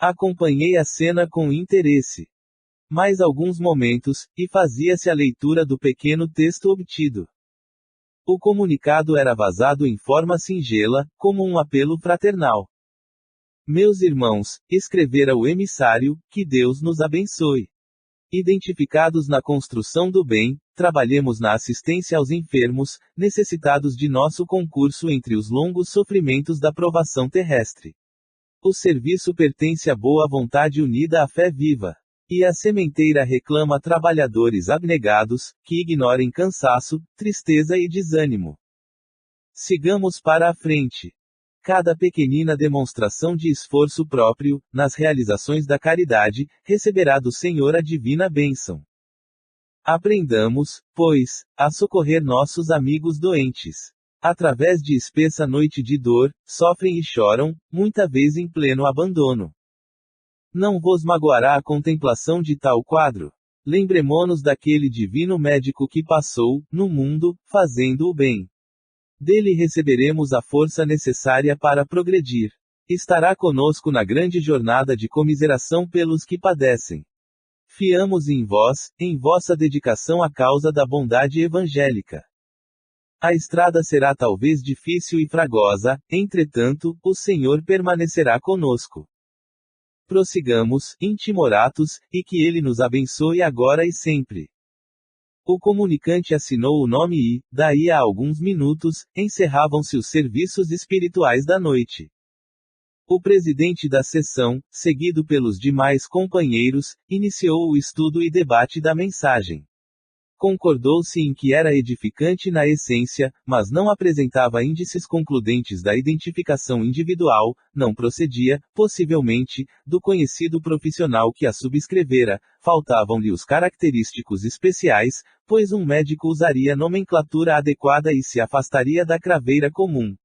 Acompanhei a cena com interesse. Mais alguns momentos, e fazia-se a leitura do pequeno texto obtido. O comunicado era vazado em forma singela, como um apelo fraternal. Meus irmãos, escrevera o emissário, que Deus nos abençoe. Identificados na construção do bem, trabalhemos na assistência aos enfermos, necessitados de nosso concurso entre os longos sofrimentos da provação terrestre. O serviço pertence à boa vontade unida à fé viva. E a sementeira reclama trabalhadores abnegados, que ignorem cansaço, tristeza e desânimo. Sigamos para a frente. Cada pequenina demonstração de esforço próprio, nas realizações da caridade, receberá do Senhor a divina bênção. Aprendamos, pois, a socorrer nossos amigos doentes. Através de espessa noite de dor, sofrem e choram, muita vez em pleno abandono. Não vos magoará a contemplação de tal quadro? Lembremo-nos daquele divino médico que passou, no mundo, fazendo o bem. Dele receberemos a força necessária para progredir. Estará conosco na grande jornada de comiseração pelos que padecem. Fiamos em vós, em vossa dedicação à causa da bondade evangélica. A estrada será talvez difícil e fragosa, entretanto, o Senhor permanecerá conosco. Prossigamos, intimoratos, e que Ele nos abençoe agora e sempre. O comunicante assinou o nome e, daí a alguns minutos, encerravam-se os serviços espirituais da noite. O presidente da sessão, seguido pelos demais companheiros, iniciou o estudo e debate da mensagem. Concordou-se em que era edificante na essência, mas não apresentava índices concludentes da identificação individual, não procedia, possivelmente, do conhecido profissional que a subscrevera, faltavam-lhe os característicos especiais, pois um médico usaria nomenclatura adequada e se afastaria da craveira comum.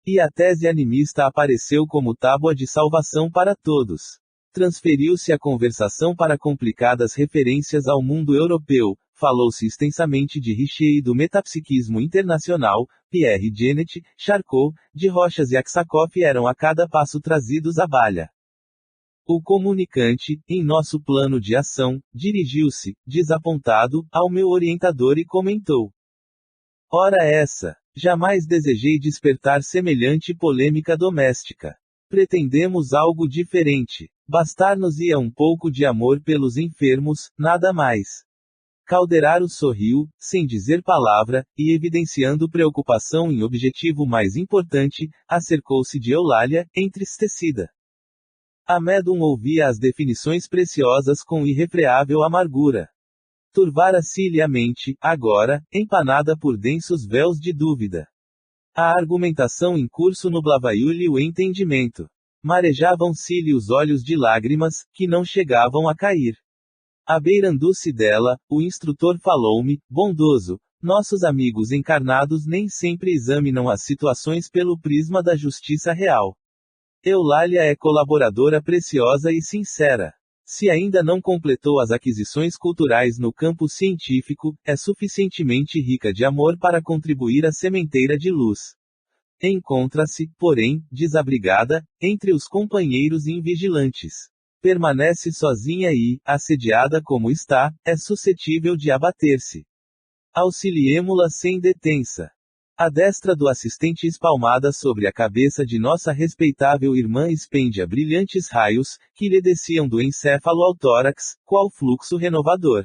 E a tese animista apareceu como tábua de salvação para todos. Transferiu-se a conversação para complicadas referências ao mundo europeu. Falou-se extensamente de Richer e do metapsiquismo internacional, Pierre Janet, Charcot, de Rochas e Aksakoff eram a cada passo trazidos à balha. O comunicante, em nosso plano de ação, dirigiu-se, desapontado, ao meu orientador e comentou. Ora essa! Jamais desejei despertar semelhante polêmica doméstica. Pretendemos algo diferente. Bastar-nos-ia um pouco de amor pelos enfermos, nada mais. Calderaro sorriu, sem dizer palavra, e evidenciando preocupação em objetivo mais importante, acercou-se de Eulália, entristecida. A médum ouvia as definições preciosas com irrefreável amargura. Turvara-se-lhe a mente, agora, empanada por densos véus de dúvida. A argumentação em curso nublava-lhe o entendimento. Marejavam-se-lhe os olhos de lágrimas, que não chegavam a cair. Abeirando-se dela, o instrutor falou-me, bondoso, nossos amigos encarnados nem sempre examinam as situações pelo prisma da justiça real. Eulália é colaboradora preciosa e sincera. Se ainda não completou as aquisições culturais no campo científico, é suficientemente rica de amor para contribuir à sementeira de luz. Encontra-se, porém, desabrigada, entre os companheiros invigilantes. Permanece sozinha e, assediada como está, é suscetível de abater-se. Auxiliemo-la sem detença. A destra do assistente espalmada sobre a cabeça de nossa respeitável irmã expendia brilhantes raios, que lhe desciam do encéfalo ao tórax, qual fluxo renovador.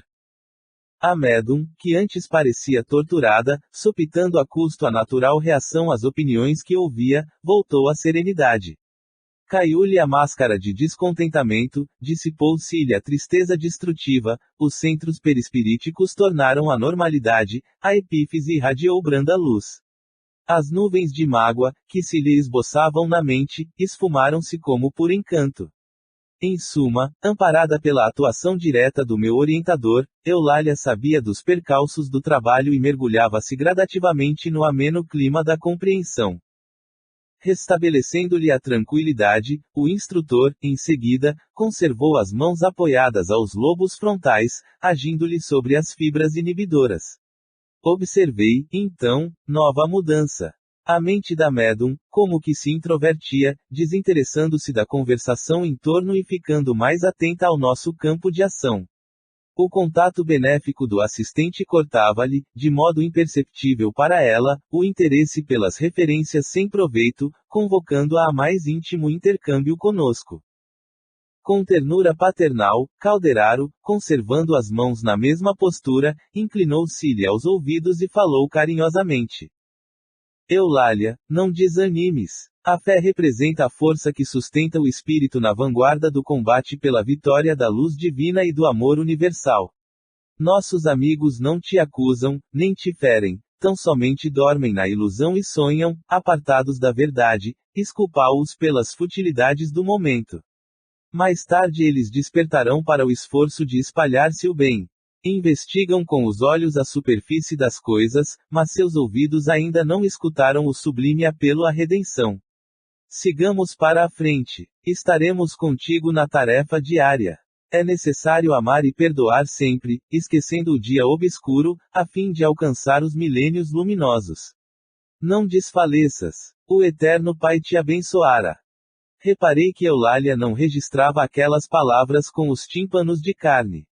A médum, que antes parecia torturada, supitando a custo a natural reação às opiniões que ouvia, voltou à serenidade. Caiu-lhe a máscara de descontentamento, dissipou-se-lhe a tristeza destrutiva, os centros perispiríticos tornaram a normalidade, a epífise irradiou branda luz. As nuvens de mágoa, que se lhe esboçavam na mente, esfumaram-se como por encanto. Em suma, amparada pela atuação direta do meu orientador, Eulália sabia dos percalços do trabalho e mergulhava-se gradativamente no ameno clima da compreensão. Restabelecendo-lhe a tranquilidade, o instrutor, em seguida, conservou as mãos apoiadas aos lobos frontais, agindo-lhe sobre as fibras inibidoras. Observei, então, nova mudança. A mente da médium, como que se introvertia, desinteressando-se da conversação em torno e ficando mais atenta ao nosso campo de ação. O contato benéfico do assistente cortava-lhe, de modo imperceptível para ela, o interesse pelas referências sem proveito, convocando-a a mais íntimo intercâmbio conosco. Com ternura paternal, Calderaro, conservando as mãos na mesma postura, inclinou-se-lhe aos ouvidos e falou carinhosamente. Eulália, não desanimes. A fé representa a força que sustenta o espírito na vanguarda do combate pela vitória da luz divina e do amor universal. Nossos amigos não te acusam, nem te ferem, tão somente dormem na ilusão e sonham, apartados da verdade, esculpá-os pelas futilidades do momento. Mais tarde eles despertarão para o esforço de espalhar-se o bem. Investigam com os olhos a superfície das coisas, mas seus ouvidos ainda não escutaram o sublime apelo à redenção. Sigamos para a frente. Estaremos contigo na tarefa diária. É necessário amar e perdoar sempre, esquecendo o dia obscuro, a fim de alcançar os milênios luminosos. Não desfaleças. O Eterno Pai te abençoará. Reparei que Eulália não registrava aquelas palavras com os tímpanos de carne.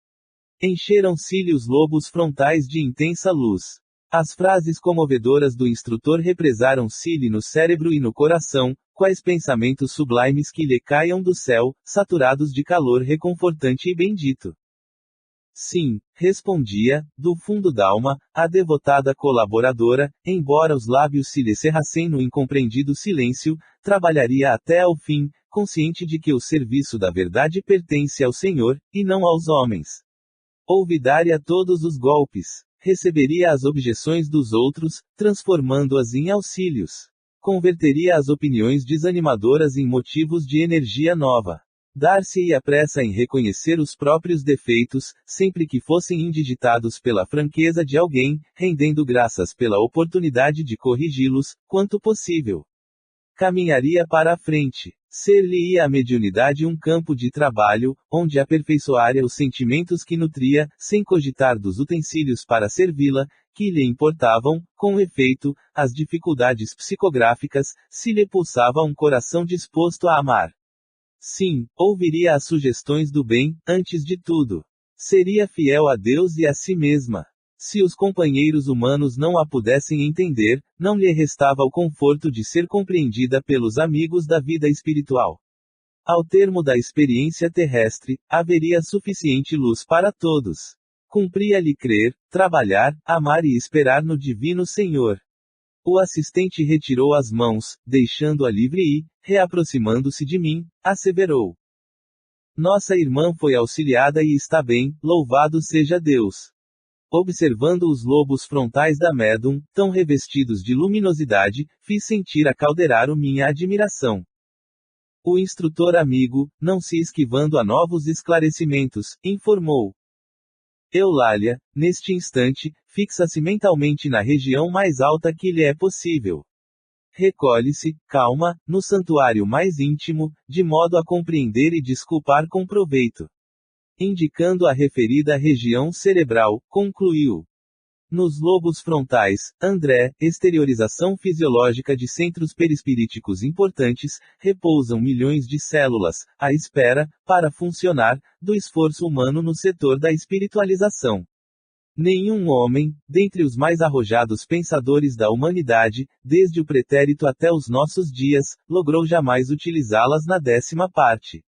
Encheram-se-lhe os lobos frontais de intensa luz. As frases comovedoras do instrutor represaram-se-lhe no cérebro e no coração, quais pensamentos sublimes que lhe caiam do céu, saturados de calor reconfortante e bendito. Sim, respondia, do fundo d'alma, a devotada colaboradora, embora os lábios se lhe cerrassem no incompreendido silêncio, trabalharia até ao fim, consciente de que o serviço da verdade pertence ao Senhor, e não aos homens. Olvidaria todos os golpes. Receberia as objeções dos outros, transformando-as em auxílios. Converteria as opiniões desanimadoras em motivos de energia nova. Dar-se-ia pressa em reconhecer os próprios defeitos, sempre que fossem indigitados pela franqueza de alguém, rendendo graças pela oportunidade de corrigi-los, quanto possível. Caminharia para a frente. Ser-lhe-ia a mediunidade um campo de trabalho, onde aperfeiçoaria os sentimentos que nutria, sem cogitar dos utensílios para servi-la, que lhe importavam, com efeito, as dificuldades psicográficas, se lhe pulsava um coração disposto a amar. Sim, ouviria as sugestões do bem, antes de tudo. Seria fiel a Deus e a si mesma. Se os companheiros humanos não a pudessem entender, não lhe restava o conforto de ser compreendida pelos amigos da vida espiritual. Ao termo da experiência terrestre, haveria suficiente luz para todos. Cumpria-lhe crer, trabalhar, amar e esperar no Divino Senhor. O assistente retirou as mãos, deixando-a livre e, reaproximando-se de mim, asseverou. Nossa irmã foi auxiliada e está bem, louvado seja Deus. Observando os lobos frontais da médium, tão revestidos de luminosidade, fiz sentir a Calderaro minha admiração. O instrutor amigo, não se esquivando a novos esclarecimentos, informou. Eulália, neste instante, fixa-se mentalmente na região mais alta que lhe é possível. Recolhe-se, calma, no santuário mais íntimo, de modo a compreender e desculpar com proveito. Indicando a referida região cerebral, concluiu. Nos lobos frontais, André, exteriorização fisiológica de centros perispiríticos importantes, repousam milhões de células, à espera, para funcionar, do esforço humano no setor da espiritualização. Nenhum homem, dentre os mais arrojados pensadores da humanidade, desde o pretérito até os nossos dias, logrou jamais utilizá-las na 10ª parte.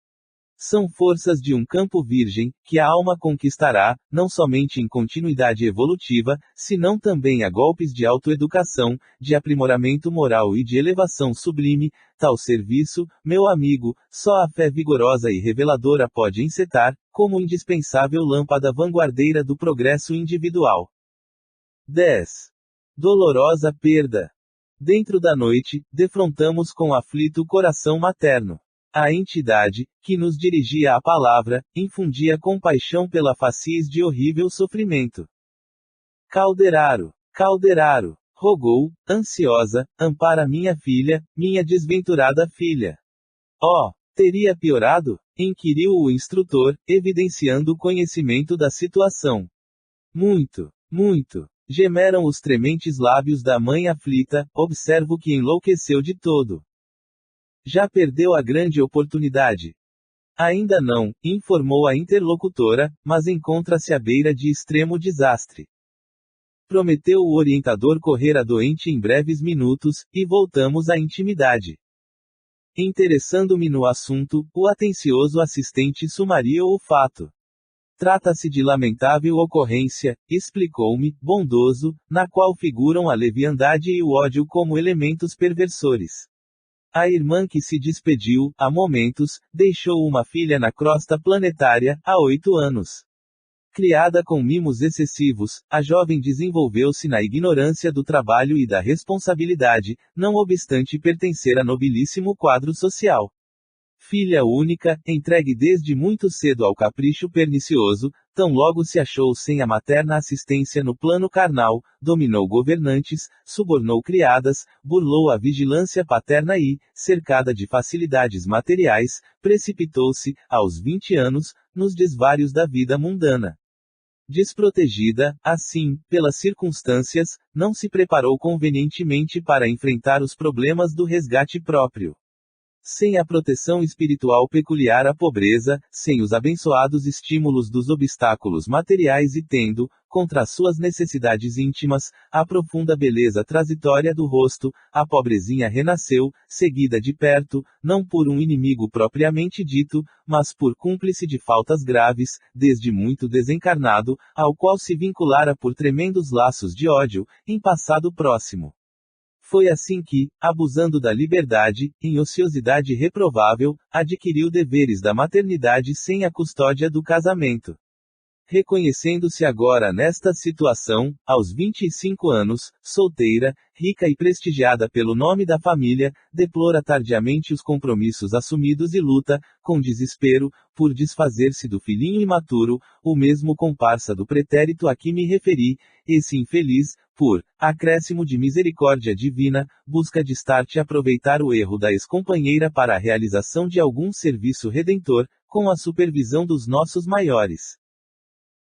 São forças de um campo virgem, que a alma conquistará, não somente em continuidade evolutiva, senão também a golpes de autoeducação, de aprimoramento moral e de elevação sublime. Tal serviço, meu amigo, só a fé vigorosa e reveladora pode encetar, como indispensável lâmpada vanguardeira do progresso individual. 10. Dolorosa perda. Dentro da noite, defrontamos com aflito coração materno. A entidade, que nos dirigia a palavra, infundia compaixão pela facies de horrível sofrimento. Calderaro, Calderaro, rogou, ansiosa, ampara minha filha, minha desventurada filha. Oh, teria piorado? Inquiriu o instrutor, evidenciando o conhecimento da situação. Muito, muito. Gemeram os trementes lábios da mãe aflita, observo que enlouqueceu de todo. Já perdeu a grande oportunidade. Ainda não, informou a interlocutora, mas encontra-se à beira de extremo desastre. Prometeu o orientador correr a doente em breves minutos, e voltamos à intimidade. Interessando-me no assunto, o atencioso assistente sumariou o fato. Trata-se de lamentável ocorrência, explicou-me, bondoso, na qual figuram a leviandade e o ódio como elementos perversores. A irmã que se despediu, há momentos, deixou uma filha na crosta planetária, há 8 anos. Criada com mimos excessivos, a jovem desenvolveu-se na ignorância do trabalho e da responsabilidade, não obstante pertencer a nobilíssimo quadro social. Filha única, entregue desde muito cedo ao capricho pernicioso, tão logo se achou sem a materna assistência no plano carnal, dominou governantes, subornou criadas, burlou a vigilância paterna e, cercada de facilidades materiais, precipitou-se, aos 20 anos, nos desvários da vida mundana. Desprotegida, assim, pelas circunstâncias, não se preparou convenientemente para enfrentar os problemas do resgate próprio. Sem a proteção espiritual peculiar à pobreza, sem os abençoados estímulos dos obstáculos materiais e tendo, contra as suas necessidades íntimas, a profunda beleza transitória do rosto, a pobrezinha renasceu, seguida de perto, não por um inimigo propriamente dito, mas por cúmplice de faltas graves, desde muito desencarnado, ao qual se vinculara por tremendos laços de ódio, em passado próximo. Foi assim que, abusando da liberdade, em ociosidade reprovável, adquiriu deveres da maternidade sem a custódia do casamento. Reconhecendo-se agora nesta situação, aos 25 anos, solteira, rica e prestigiada pelo nome da família, deplora tardiamente os compromissos assumidos e luta, com desespero, por desfazer-se do filhinho imaturo, o mesmo comparsa do pretérito a que me referi, esse infeliz, por acréscimo de misericórdia divina, busca distarte aproveitar o erro da ex-companheira para a realização de algum serviço redentor, com a supervisão dos nossos maiores.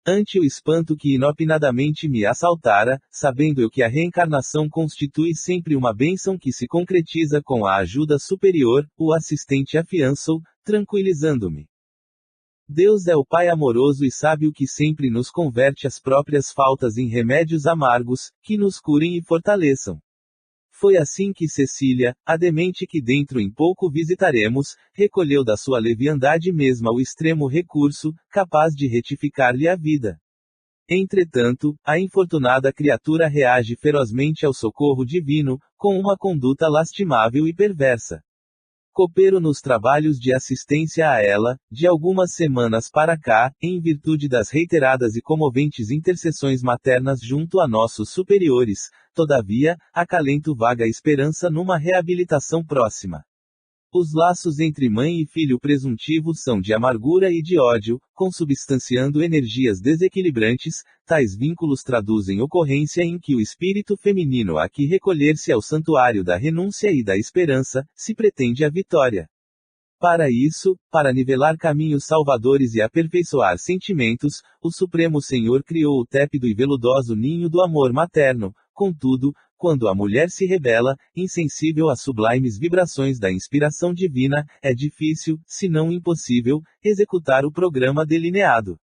Ante o espanto que inopinadamente me assaltara, sabendo eu que a reencarnação constitui sempre uma bênção que se concretiza com a ajuda superior, o assistente afiançou, tranquilizando-me. Deus é o Pai amoroso e sábio que sempre nos converte as próprias faltas em remédios amargos, que nos curem e fortaleçam. Foi assim que Cecília, a demente que dentro em pouco visitaremos, recolheu da sua leviandade mesma o extremo recurso, capaz de retificar-lhe a vida. Entretanto, a infortunada criatura reage ferozmente ao socorro divino, com uma conduta lastimável e perversa. Coopero nos trabalhos de assistência a ela, de algumas semanas para cá, em virtude das reiteradas e comoventes intercessões maternas junto a nossos superiores, todavia, acalento vaga esperança numa reabilitação próxima. Os laços entre mãe e filho presuntivo são de amargura e de ódio, consubstanciando energias desequilibrantes, tais vínculos traduzem ocorrência em que o espírito feminino há que recolher-se ao santuário da renúncia e da esperança, se pretende a vitória. Para isso, para nivelar caminhos salvadores e aperfeiçoar sentimentos, o Supremo Senhor criou o tépido e veludoso ninho do amor materno. Contudo, quando a mulher se rebela, insensível às sublimes vibrações da inspiração divina, é difícil, se não impossível, executar o programa delineado.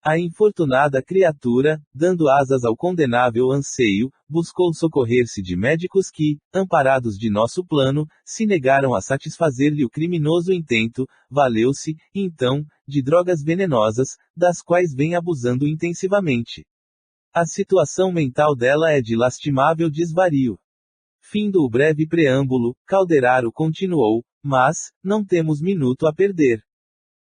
A infortunada criatura, dando asas ao condenável anseio, buscou socorrer-se de médicos que, amparados de nosso plano, se negaram a satisfazer-lhe o criminoso intento, valeu-se, então, de drogas venenosas, das quais vem abusando intensivamente. A situação mental dela é de lastimável desvario. Findo o breve preâmbulo, Calderaro continuou, mas, não temos minuto a perder.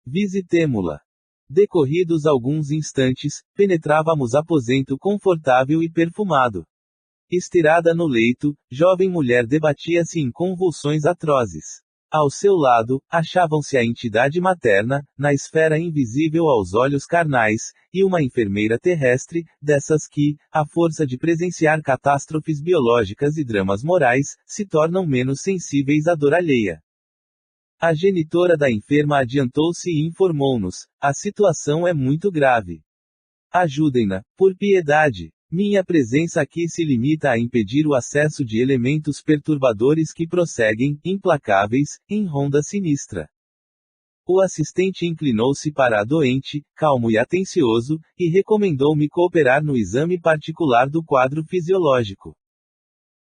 Visitemo-la. Decorridos alguns instantes, penetrávamos aposento confortável e perfumado. Estirada no leito, jovem mulher debatia-se em convulsões atrozes. Ao seu lado, achavam-se a entidade materna, na esfera invisível aos olhos carnais, e uma enfermeira terrestre, dessas que, à força de presenciar catástrofes biológicas e dramas morais, se tornam menos sensíveis à dor alheia. A genitora da enferma adiantou-se e informou-nos: a situação é muito grave. Ajudem-na, por piedade. Minha presença aqui se limita a impedir o acesso de elementos perturbadores que prosseguem, implacáveis, em ronda sinistra. O assistente inclinou-se para a doente, calmo e atencioso, e recomendou-me cooperar no exame particular do quadro fisiológico.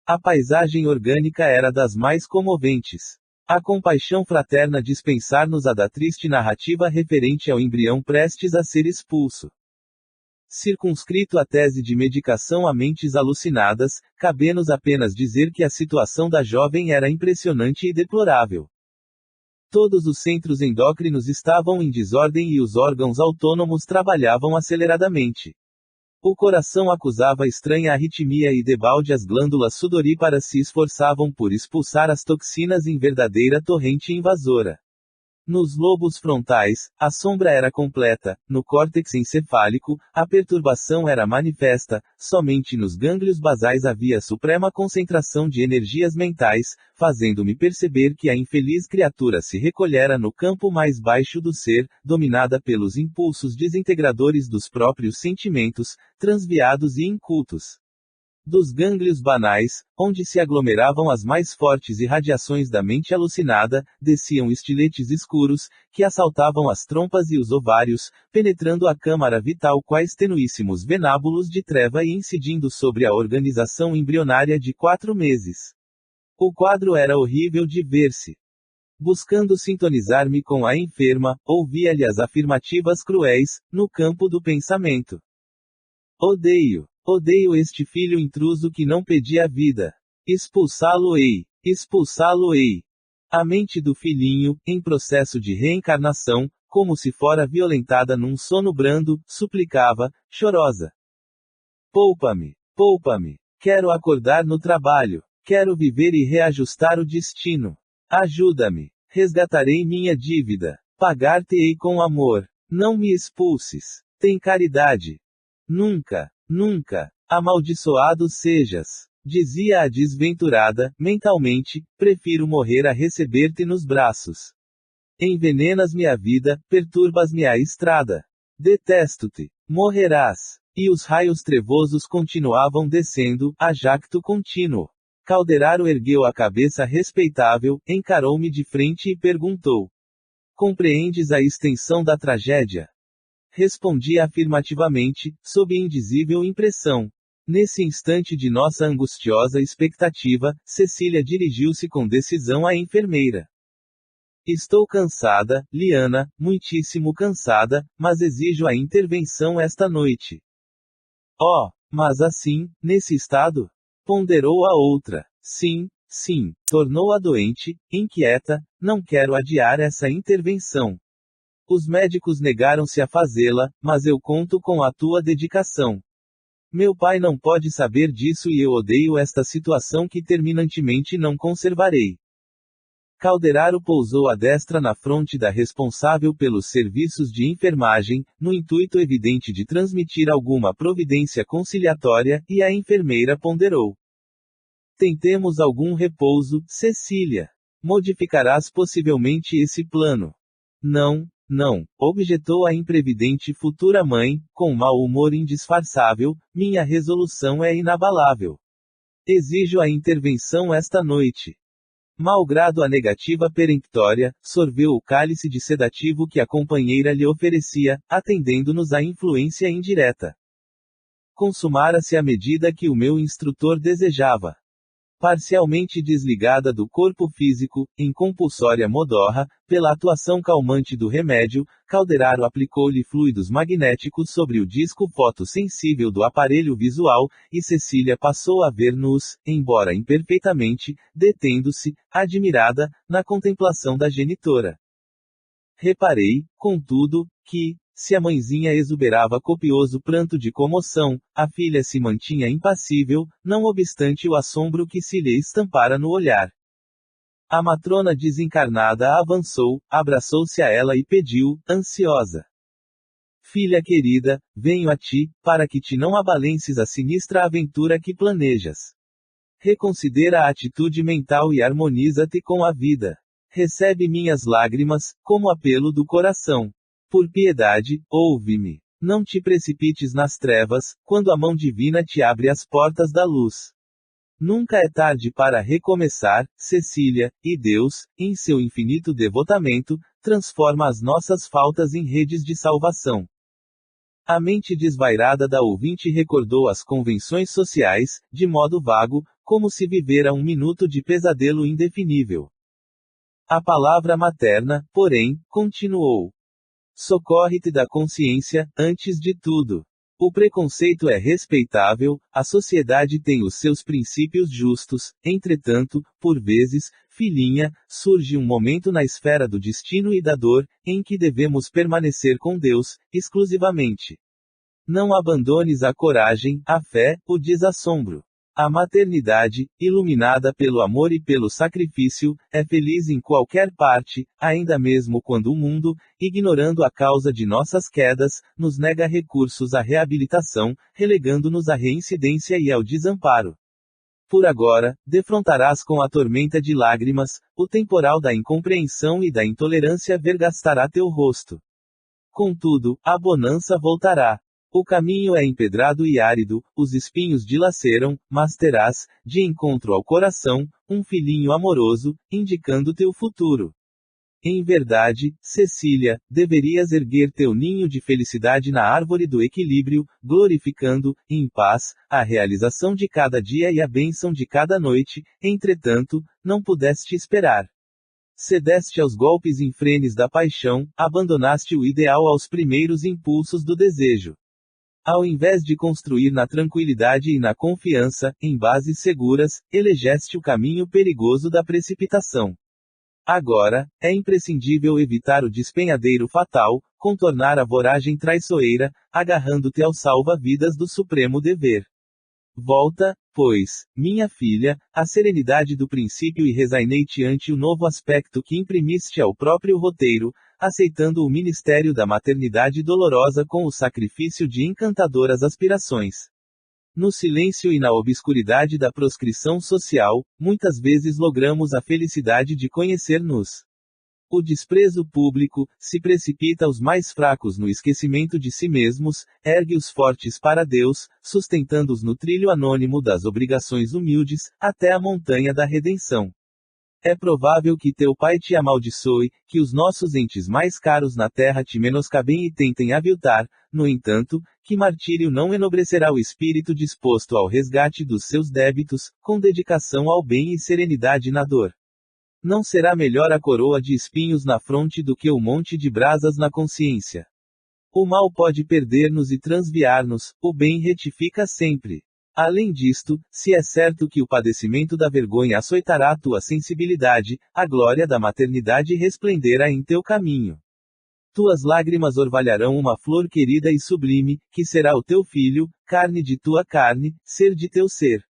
A paisagem orgânica era das mais comoventes. A compaixão fraterna dispensar-nos a da triste narrativa referente ao embrião prestes a ser expulso. Circunscrito a tese de medicação a mentes alucinadas, cabe-nos apenas dizer que a situação da jovem era impressionante e deplorável. Todos os centros endócrinos estavam em desordem e os órgãos autônomos trabalhavam aceleradamente. O coração acusava estranha arritmia e debalde as glândulas sudoríparas se esforçavam por expulsar as toxinas em verdadeira torrente invasora. Nos lobos frontais, a sombra era completa, no córtex encefálico, a perturbação era manifesta, somente nos gânglios basais havia suprema concentração de energias mentais, fazendo-me perceber que a infeliz criatura se recolhera no campo mais baixo do ser, dominada pelos impulsos desintegradores dos próprios sentimentos, transviados e incultos. Dos gânglios banais, onde se aglomeravam as mais fortes irradiações da mente alucinada, desciam estiletes escuros, que assaltavam as trompas e os ovários, penetrando a câmara vital quais tenuíssimos venábulos de treva e incidindo sobre a organização embrionária de 4 meses. O quadro era horrível de ver-se. Buscando sintonizar-me com a enferma, ouvia-lhe as afirmativas cruéis, no campo do pensamento. Odeio este filho intruso que não pedia vida. Expulsá-lo-ei. Expulsá-lo-ei. A mente do filhinho, em processo de reencarnação, como se fora violentada num sono brando, suplicava, chorosa. Poupa-me. Poupa-me. Quero acordar no trabalho. Quero viver e reajustar o destino. Ajuda-me. Resgatarei minha dívida. Pagar-te-ei com amor. Não me expulses. Tem caridade. Nunca. Nunca. Amaldiçoado sejas. Dizia a desventurada, mentalmente, prefiro morrer a receber-te nos braços. Envenenas-me a vida, perturbas-me a estrada. Detesto-te. Morrerás. E os raios trevosos continuavam descendo, a jacto contínuo. Calderaro ergueu a cabeça respeitável, encarou-me de frente e perguntou. Compreendes a extensão da tragédia? Respondi afirmativamente, sob indizível impressão. Nesse instante de nossa angustiosa expectativa, Cecília dirigiu-se com decisão à enfermeira. Estou cansada, Liana, muitíssimo cansada, mas exijo a intervenção esta noite. Oh, mas assim, nesse estado? Ponderou a outra. Sim, tornou a doente, inquieta, não quero adiar essa intervenção. Os médicos negaram-se a fazê-la, mas eu conto com a tua dedicação. Meu pai não pode saber disso e eu odeio esta situação que terminantemente não conservarei. Calderaro pousou a destra na fronte da responsável pelos serviços de enfermagem, no intuito evidente de transmitir alguma providência conciliatória, e a enfermeira ponderou. Tentemos algum repouso, Cecília. Modificarás possivelmente esse plano. Não, objetou a imprevidente futura mãe, com mau humor indisfarçável, minha resolução é inabalável. Exijo a intervenção esta noite. Malgrado a negativa peremptória, sorveu o cálice de sedativo que a companheira lhe oferecia, atendendo-nos à influência indireta. Consumara-se a medida que o meu instrutor desejava. Parcialmente desligada do corpo físico, em compulsória modorra, pela atuação calmante do remédio, Calderaro aplicou-lhe fluidos magnéticos sobre o disco fotossensível do aparelho visual, e Cecília passou a ver-nos, embora imperfeitamente, detendo-se, admirada, na contemplação da genitora. Reparei, contudo, que, se a mãezinha exuberava copioso pranto de comoção, a filha se mantinha impassível, não obstante o assombro que se lhe estampara no olhar. A matrona desencarnada avançou, abraçou-se a ela e pediu, ansiosa. Filha querida, venho a ti, para que te não abalences a sinistra aventura que planejas. Reconsidera a atitude mental e harmoniza-te com a vida. Recebe minhas lágrimas, como apelo do coração. Por piedade, ouve-me. Não te precipites nas trevas, quando a mão divina te abre as portas da luz. Nunca é tarde para recomeçar, Cecília, e Deus, em seu infinito devotamento, transforma as nossas faltas em redes de salvação. A mente desvairada da ouvinte recordou as convenções sociais, de modo vago, como se vivera um minuto de pesadelo indefinível. A palavra materna, porém, continuou. Socorre-te da consciência, antes de tudo. O preconceito é respeitável, a sociedade tem os seus princípios justos, entretanto, por vezes, filhinha, surge um momento na esfera do destino e da dor, em que devemos permanecer com Deus, exclusivamente. Não abandones a coragem, a fé, o desassombro. A maternidade, iluminada pelo amor e pelo sacrifício, é feliz em qualquer parte, ainda mesmo quando o mundo, ignorando a causa de nossas quedas, nos nega recursos à reabilitação, relegando-nos à reincidência e ao desamparo. Por agora, defrontarás com a tormenta de lágrimas, o temporal da incompreensão e da intolerância vergastará teu rosto. Contudo, a bonança voltará. O caminho é empedrado e árido, os espinhos dilaceram, mas terás, de encontro ao coração, um filhinho amoroso, indicando teu futuro. Em verdade, Cecília, deverias erguer teu ninho de felicidade na árvore do equilíbrio, glorificando, em paz, a realização de cada dia e a bênção de cada noite, entretanto, não pudeste esperar. Cedeste aos golpes infrenes da paixão, abandonaste o ideal aos primeiros impulsos do desejo. Ao invés de construir na tranquilidade e na confiança, em bases seguras, elegeste o caminho perigoso da precipitação. Agora, é imprescindível evitar o despenhadeiro fatal, contornar a voragem traiçoeira, agarrando-te ao salva-vidas do supremo dever. Volta, pois, minha filha, à serenidade do princípio e resigneite ante o novo aspecto que imprimiste ao próprio roteiro, aceitando o ministério da maternidade dolorosa com o sacrifício de encantadoras aspirações. No silêncio e na obscuridade da proscrição social, muitas vezes logramos a felicidade de conhecer-nos. O desprezo público se precipita aos mais fracos no esquecimento de si mesmos, ergue os fortes para Deus, sustentando-os no trilho anônimo das obrigações humildes, até a montanha da redenção. É provável que teu pai te amaldiçoe, que os nossos entes mais caros na terra te menoscabem e tentem aviltar, no entanto, que martírio não enobrecerá o espírito disposto ao resgate dos seus débitos, com dedicação ao bem e serenidade na dor. Não será melhor a coroa de espinhos na fronte do que o monte de brasas na consciência. O mal pode perder-nos e transviar-nos, o bem retifica sempre. Além disto, se é certo que o padecimento da vergonha açoitará a tua sensibilidade, a glória da maternidade resplenderá em teu caminho. Tuas lágrimas orvalharão uma flor querida e sublime, que será o teu filho, carne de tua carne, ser de teu ser.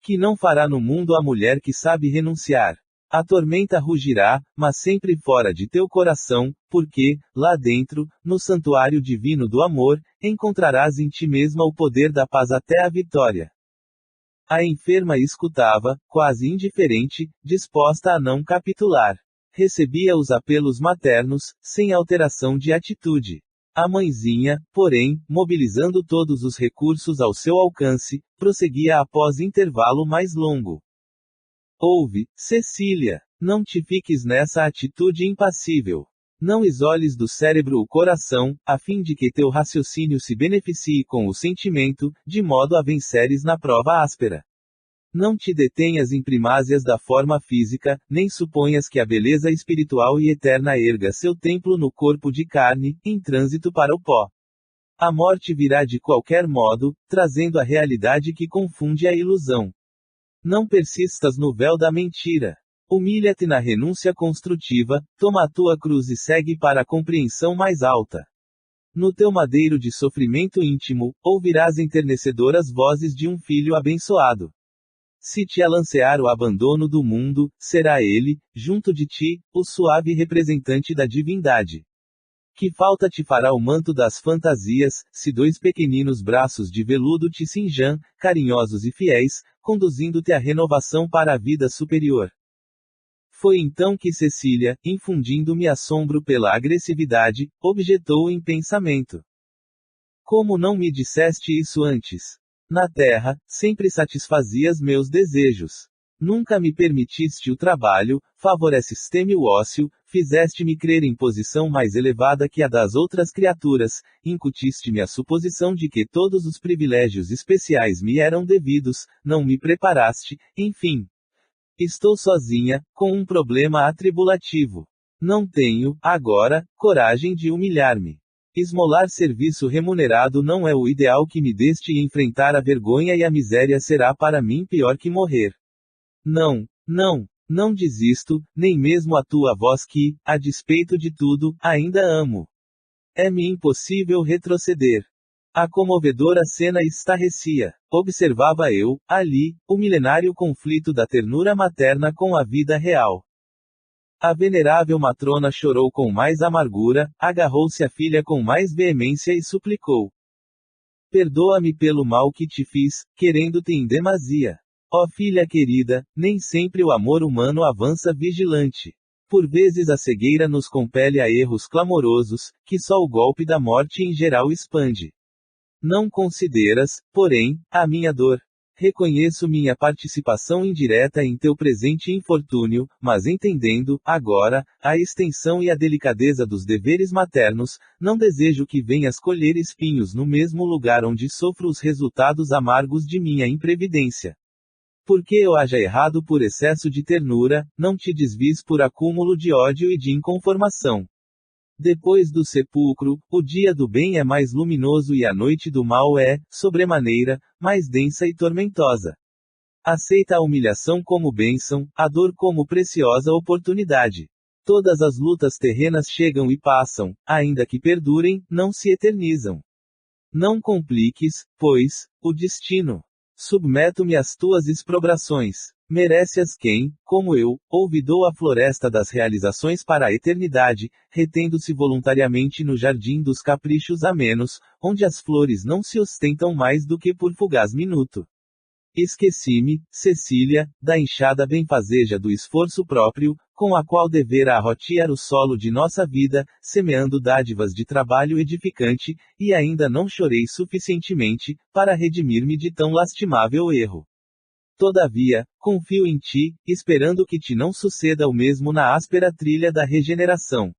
Que não fará no mundo a mulher que sabe renunciar. A tormenta rugirá, mas sempre fora de teu coração, porque, lá dentro, no santuário divino do amor, encontrarás em ti mesma o poder da paz até a vitória. A enferma escutava, quase indiferente, disposta a não capitular. Recebia os apelos maternos, sem alteração de atitude. A mãezinha, porém, mobilizando todos os recursos ao seu alcance, prosseguia após intervalo mais longo. Ouve, Cecília, não te fiques nessa atitude impassível. Não isoles do cérebro o coração, a fim de que teu raciocínio se beneficie com o sentimento, de modo a venceres na prova áspera. Não te detenhas em primásias da forma física, nem suponhas que a beleza espiritual e eterna erga seu templo no corpo de carne, em trânsito para o pó. A morte virá de qualquer modo, trazendo a realidade que confunde a ilusão. Não persistas no véu da mentira. Humilha-te na renúncia construtiva, toma a tua cruz e segue para a compreensão mais alta. No teu madeiro de sofrimento íntimo, ouvirás enternecedoras vozes de um filho abençoado. Se te alancear o abandono do mundo, será ele, junto de ti, o suave representante da divindade. Que falta te fará o manto das fantasias, se dois pequeninos braços de veludo te cinjam, carinhosos e fiéis, conduzindo-te à renovação para a vida superior. Foi então que Cecília, infundindo-me assombro pela agressividade, objetou em pensamento. Como não me disseste isso antes? Na terra, sempre satisfazias meus desejos. Nunca me permitiste o trabalho, favoreceste-me o ócio, fizeste-me crer em posição mais elevada que a das outras criaturas, incutiste-me a suposição de que todos os privilégios especiais me eram devidos, não me preparaste, enfim. Estou sozinha, com um problema atribulativo. Não tenho, agora, coragem de humilhar-me. Esmolar serviço remunerado não é o ideal que me deste e enfrentar a vergonha e a miséria será para mim pior que morrer. Não, não, não desisto, nem mesmo a tua voz que, a despeito de tudo, ainda amo. É-me impossível retroceder. A comovedora cena estarrecia. Observava eu, ali, o milenário conflito da ternura materna com a vida real. A venerável matrona chorou com mais amargura, agarrou-se à filha com mais veemência e suplicou: perdoa-me pelo mal que te fiz, querendo-te em demasia. Ó filha querida, nem sempre o amor humano avança vigilante. Por vezes a cegueira nos compele a erros clamorosos, que só o golpe da morte em geral expande. Não consideras, porém, a minha dor. Reconheço minha participação indireta em teu presente infortúnio, mas entendendo, agora, a extensão e a delicadeza dos deveres maternos, não desejo que venhas colher espinhos no mesmo lugar onde sofro os resultados amargos de minha imprevidência. Porque eu haja errado por excesso de ternura, não te desvies por acúmulo de ódio e de inconformação. Depois do sepulcro, o dia do bem é mais luminoso e a noite do mal é, sobremaneira, mais densa e tormentosa. Aceita a humilhação como bênção, a dor como preciosa oportunidade. Todas as lutas terrenas chegam e passam, ainda que perdurem, não se eternizam. Não compliques, pois, o destino. Submeto-me às tuas exprobrações. Merece-as quem, como eu, olvidou a floresta das realizações para a eternidade, retendo-se voluntariamente no jardim dos caprichos amenos, onde as flores não se ostentam mais do que por fugaz minuto. Esqueci-me, Cecília, da enxada benfazeja do esforço próprio, com a qual devera arrotear o solo de nossa vida, semeando dádivas de trabalho edificante, e ainda não chorei suficientemente, para redimir-me de tão lastimável erro. Todavia, confio em ti, esperando que te não suceda o mesmo na áspera trilha da regeneração.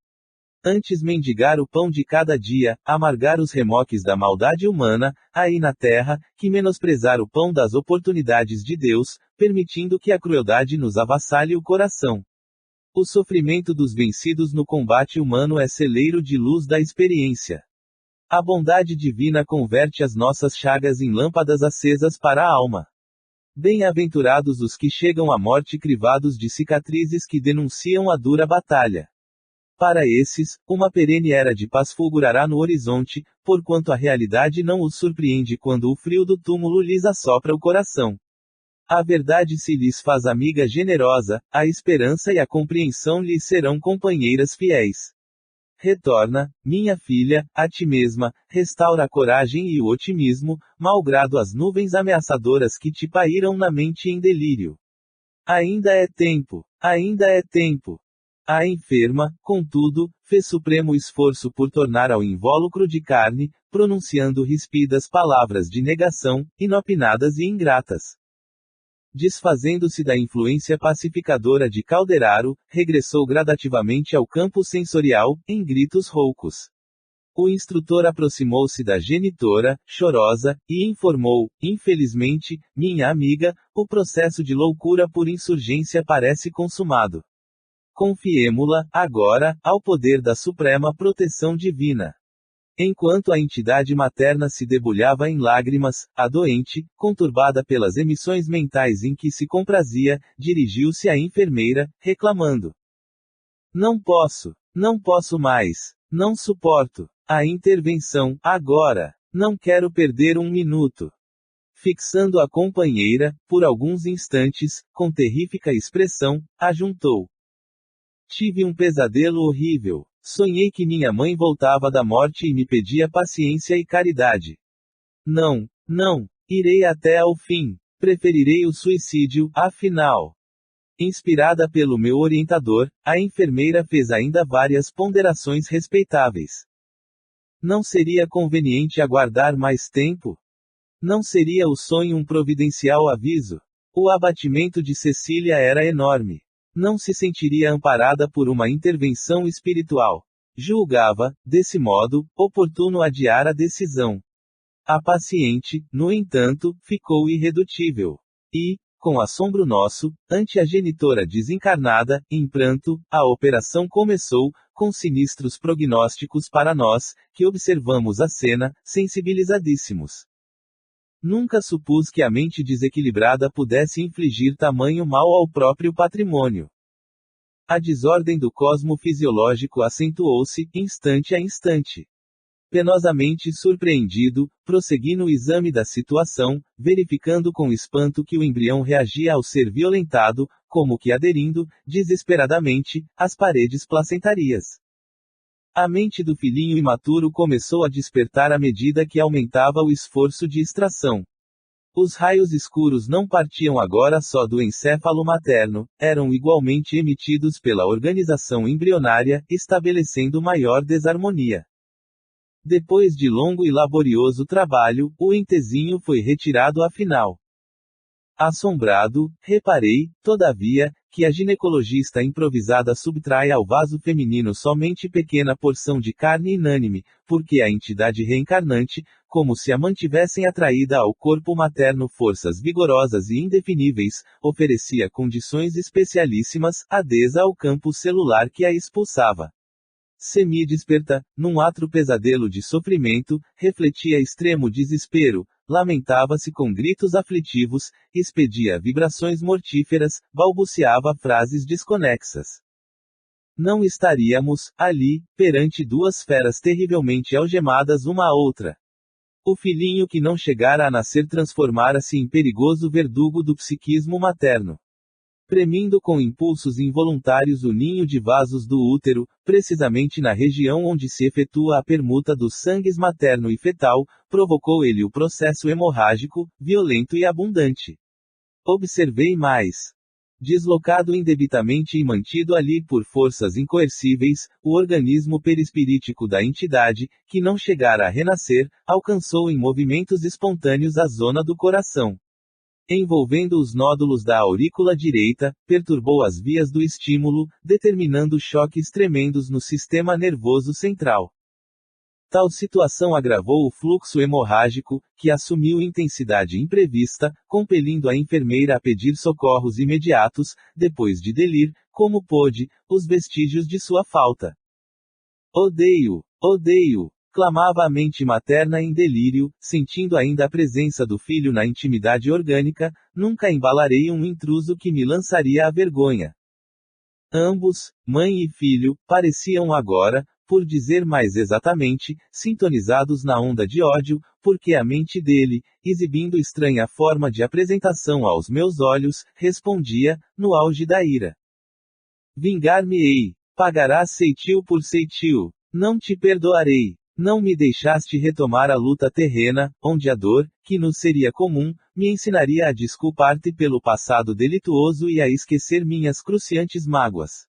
Antes mendigar o pão de cada dia, amargar os remoques da maldade humana, aí na terra, que menosprezar o pão das oportunidades de Deus, permitindo que a crueldade nos avassale o coração. O sofrimento dos vencidos no combate humano é celeiro de luz da experiência. A bondade divina converte as nossas chagas em lâmpadas acesas para a alma. Bem-aventurados os que chegam à morte crivados de cicatrizes que denunciam a dura batalha. Para esses, uma perene era de paz fulgurará no horizonte, porquanto a realidade não os surpreende quando o frio do túmulo lhes assopra o coração. A verdade se lhes faz amiga generosa, a esperança e a compreensão lhes serão companheiras fiéis. Retorna, minha filha, a ti mesma, restaura a coragem e o otimismo, malgrado as nuvens ameaçadoras que te paíram na mente em delírio. Ainda é tempo, ainda é tempo. A enferma, contudo, fez supremo esforço por tornar ao invólucro de carne, pronunciando rispidas palavras de negação, inopinadas e ingratas. Desfazendo-se da influência pacificadora de Calderaro, regressou gradativamente ao campo sensorial, em gritos roucos. O instrutor aproximou-se da genitora, chorosa, e informou: infelizmente, minha amiga, o processo de loucura por insurgência parece consumado. Confiemo-la, agora, ao poder da suprema proteção divina. Enquanto a entidade materna se debulhava em lágrimas, a doente, conturbada pelas emissões mentais em que se comprazia, dirigiu-se à enfermeira, reclamando: não posso mais, não suporto. A intervenção, agora. Não quero perder um minuto. Fixando a companheira, por alguns instantes, com terrífica expressão, ajuntou: tive um pesadelo horrível. Sonhei que minha mãe voltava da morte e me pedia paciência e caridade. Não, irei até ao fim. Preferirei o suicídio, afinal. Inspirada pelo meu orientador, a enfermeira fez ainda várias ponderações respeitáveis. Não seria conveniente aguardar mais tempo? Não seria o sonho um providencial aviso? O abatimento de Cecília era enorme. Não se sentiria amparada por uma intervenção espiritual. Julgava, desse modo, oportuno adiar a decisão. A paciente, no entanto, ficou irredutível. E, com assombro nosso, ante a genitora desencarnada, em pranto, a operação começou, com sinistros prognósticos para nós, que observamos a cena, sensibilizadíssimos. Nunca supus que a mente desequilibrada pudesse infligir tamanho mal ao próprio patrimônio. A desordem do cosmo fisiológico acentuou-se, instante a instante. Penosamente surpreendido, prossegui no exame da situação, verificando com espanto que o embrião reagia ao ser violentado, como que aderindo, desesperadamente, às paredes placentarias. A mente do filhinho imaturo começou a despertar à medida que aumentava o esforço de extração. Os raios escuros não partiam agora só do encéfalo materno, eram igualmente emitidos pela organização embrionária, estabelecendo maior desarmonia. Depois de longo e laborioso trabalho, o entezinho foi retirado afinal. Assombrado, reparei, todavia, que a ginecologista improvisada subtrai ao vaso feminino somente pequena porção de carne inânime, porque a entidade reencarnante, como se a mantivessem atraída ao corpo materno forças vigorosas e indefiníveis, oferecia condições especialíssimas, adesa ao campo celular que a expulsava. Semi-desperta, num atro pesadelo de sofrimento, refletia extremo desespero, lamentava-se com gritos aflitivos, expedia vibrações mortíferas, balbuciava frases desconexas. Não estaríamos, ali, perante duas feras terrivelmente algemadas uma à outra. O filhinho que não chegara a nascer transformara-se em perigoso verdugo do psiquismo materno. Premindo com impulsos involuntários o ninho de vasos do útero, precisamente na região onde se efetua a permuta dos sangues materno e fetal, provocou ele o processo hemorrágico, violento e abundante. Observei mais. Deslocado indebitamente e mantido ali por forças incoercíveis, o organismo perispirítico da entidade, que não chegara a renascer, alcançou em movimentos espontâneos a zona do coração. Envolvendo os nódulos da aurícula direita, perturbou as vias do estímulo, determinando choques tremendos no sistema nervoso central. Tal situação agravou o fluxo hemorrágico, que assumiu intensidade imprevista, compelindo a enfermeira a pedir socorros imediatos, depois de delir, como pôde, os vestígios de sua falta. Odeio! Odeio! Clamava a mente materna em delírio, sentindo ainda a presença do filho na intimidade orgânica, nunca embalarei um intruso que me lançaria à vergonha. Ambos, mãe e filho, pareciam agora, por dizer mais exatamente, sintonizados na onda de ódio, porque a mente dele, exibindo estranha forma de apresentação aos meus olhos, respondia, no auge da ira. Vingar-me-ei. Pagarás ceitil por ceitil. Não te perdoarei. Não me deixaste retomar a luta terrena, onde a dor, que nos seria comum, me ensinaria a desculpar-te pelo passado delituoso e a esquecer minhas cruciantes mágoas.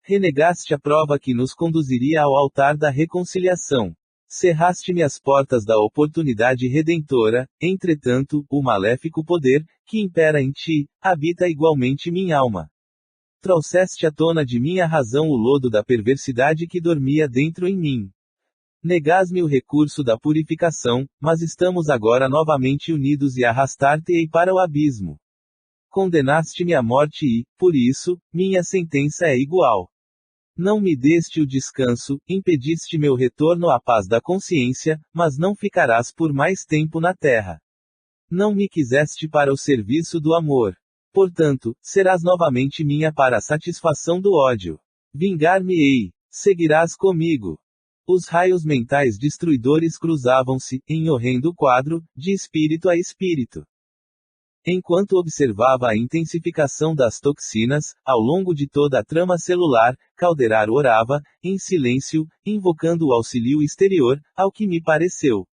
Renegaste a prova que nos conduziria ao altar da reconciliação. Cerraste-me as portas da oportunidade redentora, entretanto, o maléfico poder, que impera em ti, habita igualmente minha alma. Trouxeste à tona de minha razão o lodo da perversidade que dormia dentro em mim. Negas-me o recurso da purificação, mas estamos agora novamente unidos e arrastar-te-ei para o abismo. Condenaste-me à morte e, por isso, minha sentença é igual. Não me deste o descanso, impediste meu retorno à paz da consciência, mas não ficarás por mais tempo na terra. Não me quiseste para o serviço do amor. Portanto, serás novamente minha para a satisfação do ódio. Vingar-me-ei. Seguirás comigo. Os raios mentais destruidores cruzavam-se, em horrendo quadro, de espírito a espírito. Enquanto observava a intensificação das toxinas, ao longo de toda a trama celular, Calderar orava, em silêncio, invocando o auxílio exterior, ao que me pareceu.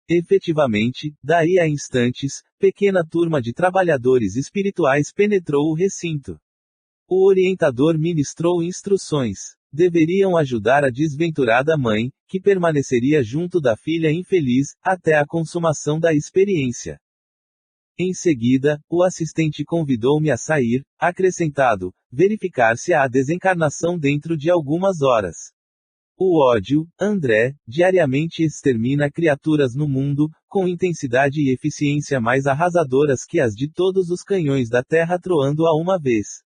Efetivamente, daí a instantes, pequena turma de trabalhadores espirituais penetrou o recinto. O orientador ministrou instruções. deveriam ajudar a desventurada mãe, que permaneceria junto da filha infeliz, até a consumação da experiência. Em seguida, o assistente convidou-me a sair, acrescentado, verificar-se a desencarnação dentro de algumas horas. O ódio, André, diariamente extermina criaturas no mundo, com intensidade e eficiência mais arrasadoras que as de todos os canhões da Terra troando a uma vez.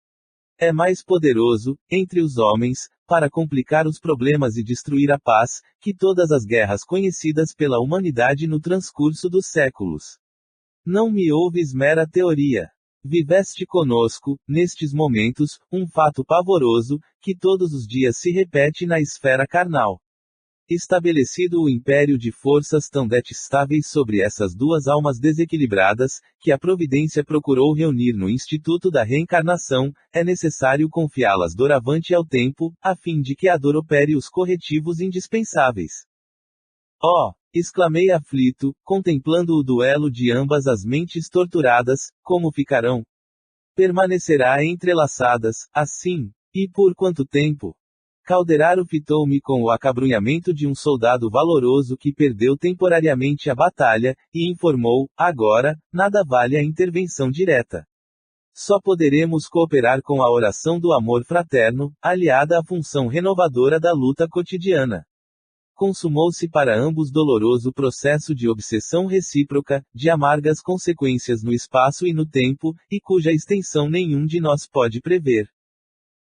É mais poderoso, entre os homens, para complicar os problemas e destruir a paz, que todas as guerras conhecidas pela humanidade no transcurso dos séculos. Não me ouves mera teoria. Viveste conosco, nestes momentos, um fato pavoroso, que todos os dias se repete na esfera carnal. Estabelecido o império de forças tão detestáveis sobre essas duas almas desequilibradas, que a providência procurou reunir no Instituto da Reencarnação, é necessário confiá-las doravante ao tempo, a fim de que a dor opere os corretivos indispensáveis. Oh! Exclamei aflito, contemplando o duelo de ambas as mentes torturadas, como ficarão? Permanecerá entrelaçadas, assim? E por quanto tempo? Calderaro fitou-me com o acabrunhamento de um soldado valoroso que perdeu temporariamente a batalha, e informou, agora, nada vale a intervenção direta. Só poderemos cooperar com a oração do amor fraterno, aliada à função renovadora da luta cotidiana. Consumou-se para ambos doloroso processo de obsessão recíproca, de amargas consequências no espaço e no tempo, e cuja extensão nenhum de nós pode prever.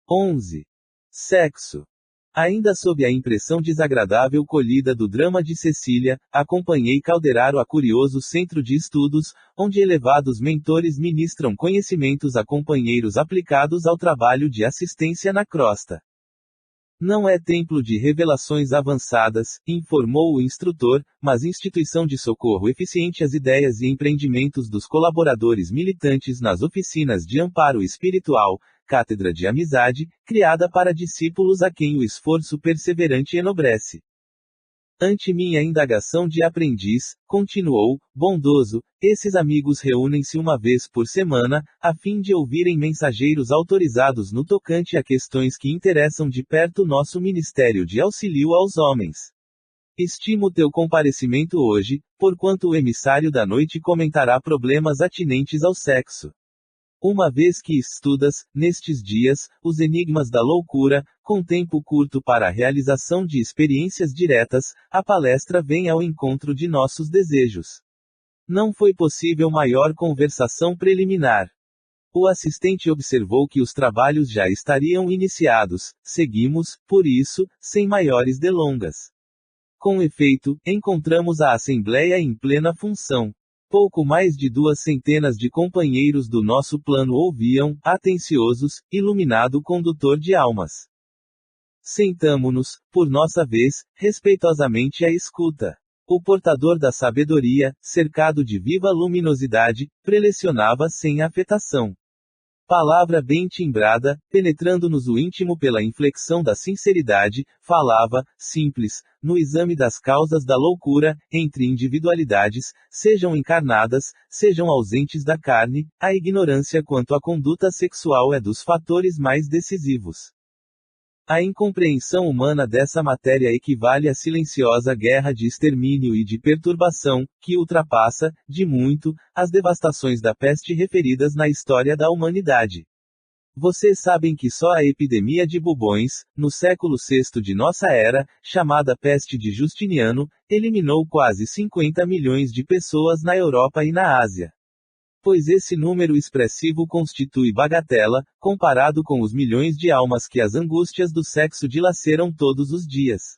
11. Sexo. Ainda sob a impressão desagradável colhida do drama de Cecília, acompanhei Calderaro a curioso centro de estudos, onde elevados mentores ministram conhecimentos a companheiros aplicados ao trabalho de assistência na crosta. Não é templo de revelações avançadas, informou o instrutor, mas instituição de socorro eficiente às ideias e empreendimentos dos colaboradores militantes nas oficinas de amparo espiritual, cátedra de amizade, criada para discípulos a quem o esforço perseverante enobrece. Ante minha indagação de aprendiz, continuou, bondoso, esses amigos reúnem-se uma vez por semana, a fim de ouvirem mensageiros autorizados no tocante a questões que interessam de perto nosso ministério de auxílio aos homens. Estimo teu comparecimento hoje, porquanto o emissário da noite comentará problemas atinentes ao sexo. Uma vez que estudas, nestes dias, os enigmas da loucura, com tempo curto para a realização de experiências diretas, a palestra vem ao encontro de nossos desejos. Não foi possível maior conversação preliminar. O assistente observou que os trabalhos já estariam iniciados, seguimos, por isso, sem maiores delongas. Com efeito, encontramos a Assembleia em plena função. Pouco mais de 200 de companheiros do nosso plano ouviam, atenciosos, iluminado condutor de almas. Sentamo-nos, por nossa vez, respeitosamente à escuta. O portador da sabedoria, cercado de viva luminosidade, prelecionava sem afetação. Palavra bem timbrada, penetrando-nos o íntimo pela inflexão da sinceridade, falava, simples, no exame das causas da loucura, entre individualidades, sejam encarnadas, sejam ausentes da carne, a ignorância quanto à conduta sexual é dos fatores mais decisivos. A incompreensão humana dessa matéria equivale à silenciosa guerra de extermínio e de perturbação, que ultrapassa, de muito, as devastações da peste referidas na história da humanidade. Vocês sabem que só a epidemia de bubões, no século VI de nossa era, chamada peste de Justiniano, eliminou quase 50 milhões de pessoas na Europa e na Ásia. Pois esse número expressivo constitui bagatela, comparado com os milhões de almas que as angústias do sexo dilaceram todos os dias.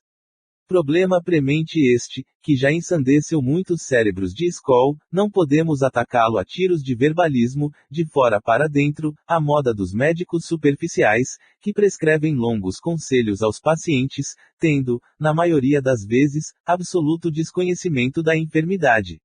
Problema premente este, que já ensandeceu muitos cérebros de escol, não podemos atacá-lo a tiros de verbalismo, de fora para dentro, à moda dos médicos superficiais, que prescrevem longos conselhos aos pacientes, tendo, na maioria das vezes, absoluto desconhecimento da enfermidade.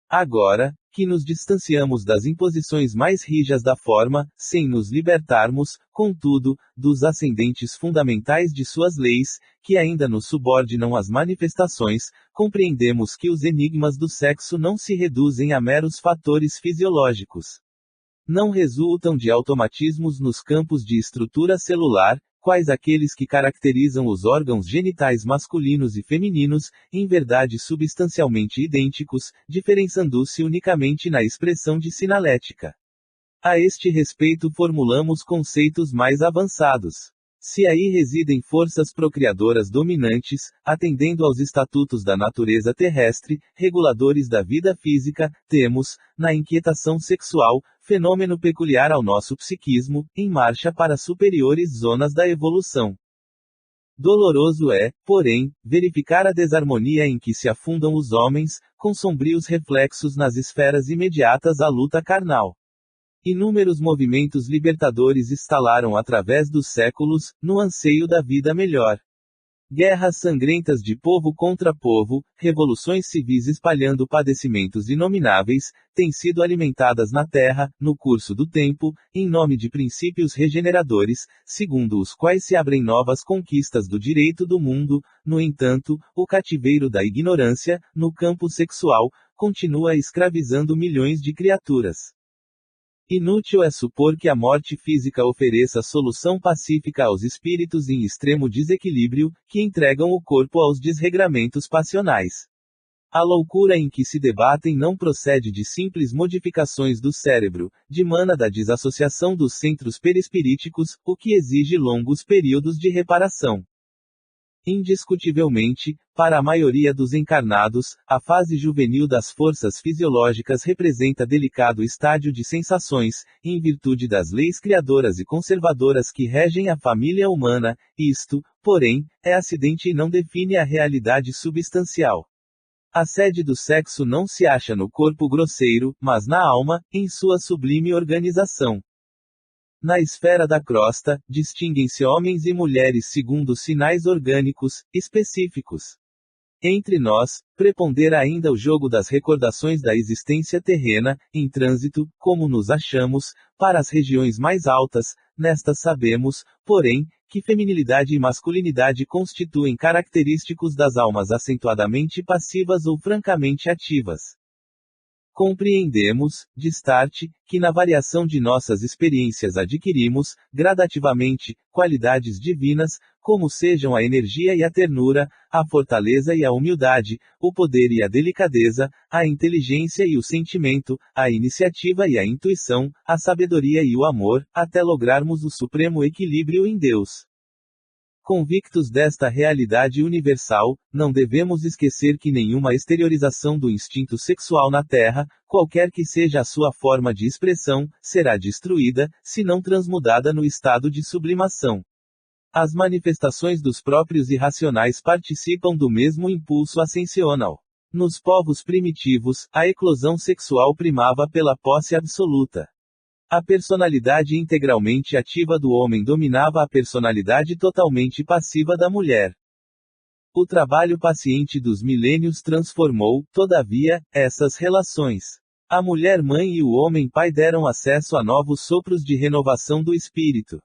Agora, que nos distanciamos das imposições mais rijas da forma, sem nos libertarmos, contudo, dos ascendentes fundamentais de suas leis, que ainda nos subordinam às manifestações, compreendemos que os enigmas do sexo não se reduzem a meros fatores fisiológicos. Não resultam de automatismos nos campos de estrutura celular, quais aqueles que caracterizam os órgãos genitais masculinos e femininos, em verdade substancialmente idênticos, diferenciando-se unicamente na expressão de sinalética. A este respeito formulamos conceitos mais avançados. Se aí residem forças procriadoras dominantes, atendendo aos estatutos da natureza terrestre, reguladores da vida física, temos, na inquietação sexual, fenômeno peculiar ao nosso psiquismo, em marcha para superiores zonas da evolução. Doloroso é, porém, verificar a desarmonia em que se afundam os homens, com sombrios reflexos nas esferas imediatas à luta carnal. Inúmeros movimentos libertadores estalaram através dos séculos, no anseio da vida melhor. Guerras sangrentas de povo contra povo, revoluções civis espalhando padecimentos inomináveis, têm sido alimentadas na Terra, no curso do tempo, em nome de princípios regeneradores, segundo os quais se abrem novas conquistas do direito do mundo. No entanto, o cativeiro da ignorância, no campo sexual, continua escravizando milhões de criaturas. Inútil é supor que a morte física ofereça solução pacífica aos espíritos em extremo desequilíbrio, que entregam o corpo aos desregramentos passionais. A loucura em que se debatem não procede de simples modificações do cérebro, dimana da desassociação dos centros perispiríticos, o que exige longos períodos de reparação. Indiscutivelmente, para a maioria dos encarnados, a fase juvenil das forças fisiológicas representa delicado estádio de sensações, em virtude das leis criadoras e conservadoras que regem a família humana. Isto, porém, é acidente e não define a realidade substancial. A sede do sexo não se acha no corpo grosseiro, mas na alma, em sua sublime organização. Na esfera da crosta, distinguem-se homens e mulheres segundo sinais orgânicos, específicos. Entre nós, prepondera ainda o jogo das recordações da existência terrena, em trânsito, como nos achamos, para as regiões mais altas. Nestas sabemos, porém, que feminilidade e masculinidade constituem característicos das almas acentuadamente passivas ou francamente ativas. Compreendemos, de start, que na variação de nossas experiências adquirimos, gradativamente, qualidades divinas, como sejam a energia e a ternura, a fortaleza e a humildade, o poder e a delicadeza, a inteligência e o sentimento, a iniciativa e a intuição, a sabedoria e o amor, até lograrmos o supremo equilíbrio em Deus. Convictos desta realidade universal, não devemos esquecer que nenhuma exteriorização do instinto sexual na Terra, qualquer que seja a sua forma de expressão, será destruída, se não transmudada no estado de sublimação. As manifestações dos próprios irracionais participam do mesmo impulso ascensional. Nos povos primitivos, a eclosão sexual primava pela posse absoluta. A personalidade integralmente ativa do homem dominava a personalidade totalmente passiva da mulher. O trabalho paciente dos milênios transformou, todavia, essas relações. A mulher-mãe e o homem-pai deram acesso a novos sopros de renovação do espírito.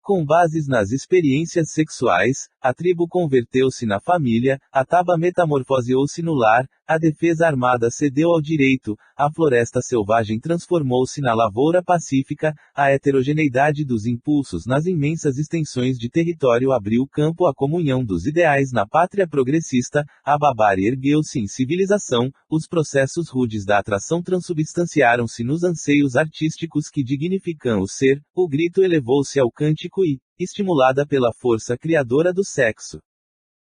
Com bases nas experiências sexuais, a tribo converteu-se na família, a taba metamorfoseou-se no lar, a defesa armada cedeu ao direito, a floresta selvagem transformou-se na lavoura pacífica, a heterogeneidade dos impulsos nas imensas extensões de território abriu campo à comunhão dos ideais na pátria progressista, a barbárie ergueu-se em civilização, os processos rudes da atração transubstanciaram-se nos anseios artísticos que dignificam o ser, o grito elevou-se ao cântico e, estimulada pela força criadora do sexo,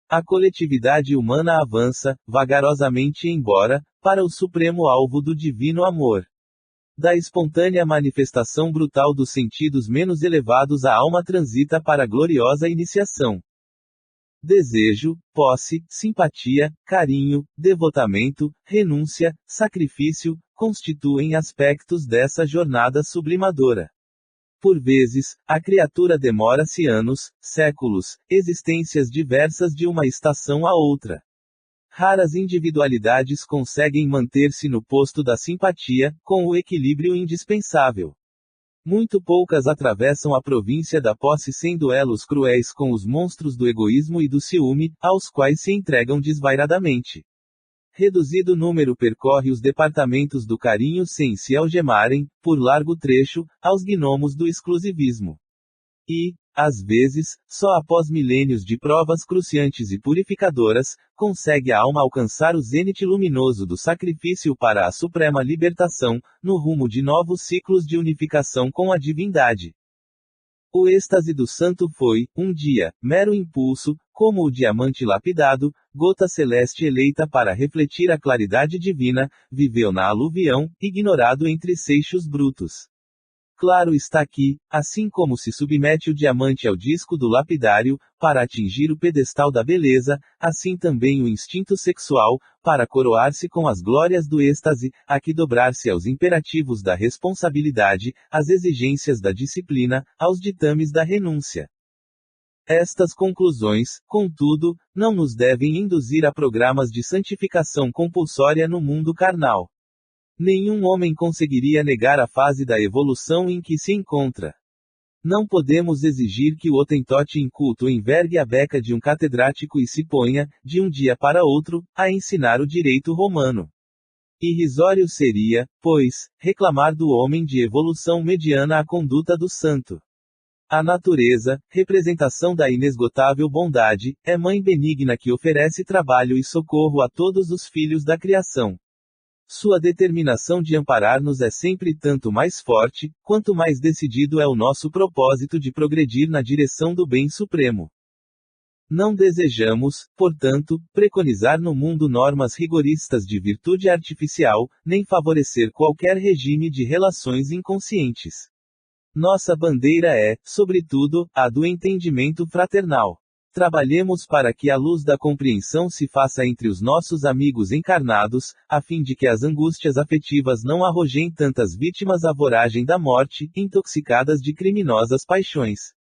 a coletividade humana avança, vagarosamente embora, para o supremo alvo do divino amor. Da espontânea manifestação brutal dos sentidos menos elevados a alma transita para a gloriosa iniciação. Desejo, posse, simpatia, carinho, devotamento, renúncia, sacrifício, constituem aspectos dessa jornada sublimadora. Por vezes, a criatura demora-se anos, séculos, existências diversas de uma estação a outra. Raras individualidades conseguem manter-se no posto da simpatia, com o equilíbrio indispensável. Muito poucas atravessam a província da posse sem duelos cruéis com os monstros do egoísmo e do ciúme, aos quais se entregam desvairadamente. Reduzido número percorre os departamentos do carinho sem se algemarem, por largo trecho, aos gnomos do exclusivismo. E, às vezes, só após milênios de provas cruciantes e purificadoras, consegue a alma alcançar o zênite luminoso do sacrifício para a suprema libertação, no rumo de novos ciclos de unificação com a divindade. O êxtase do santo foi, um dia, mero impulso, como o diamante lapidado, gota celeste eleita para refletir a claridade divina, viveu na aluvião, ignorado entre seixos brutos. Claro está que, assim como se submete o diamante ao disco do lapidário, para atingir o pedestal da beleza, assim também o instinto sexual, para coroar-se com as glórias do êxtase, há que dobrar-se aos imperativos da responsabilidade, às exigências da disciplina, aos ditames da renúncia. Estas conclusões, contudo, não nos devem induzir a programas de santificação compulsória no mundo carnal. Nenhum homem conseguiria negar a fase da evolução em que se encontra. Não podemos exigir que o Hotentote inculto envergue a beca de um catedrático e se ponha, de um dia para outro, a ensinar o direito romano. Irrisório seria, pois, reclamar do homem de evolução mediana a conduta do santo. A natureza, representação da inesgotável bondade, é mãe benigna que oferece trabalho e socorro a todos os filhos da criação. Sua determinação de amparar-nos é sempre tanto mais forte, quanto mais decidido é o nosso propósito de progredir na direção do bem supremo. Não desejamos, portanto, preconizar no mundo normas rigoristas de virtude artificial, nem favorecer qualquer regime de relações inconscientes. Nossa bandeira é, sobretudo, a do entendimento fraternal. Trabalhemos para que a luz da compreensão se faça entre os nossos amigos encarnados, a fim de que as angústias afetivas não arrojem tantas vítimas à voragem da morte, intoxicadas de criminosas paixões.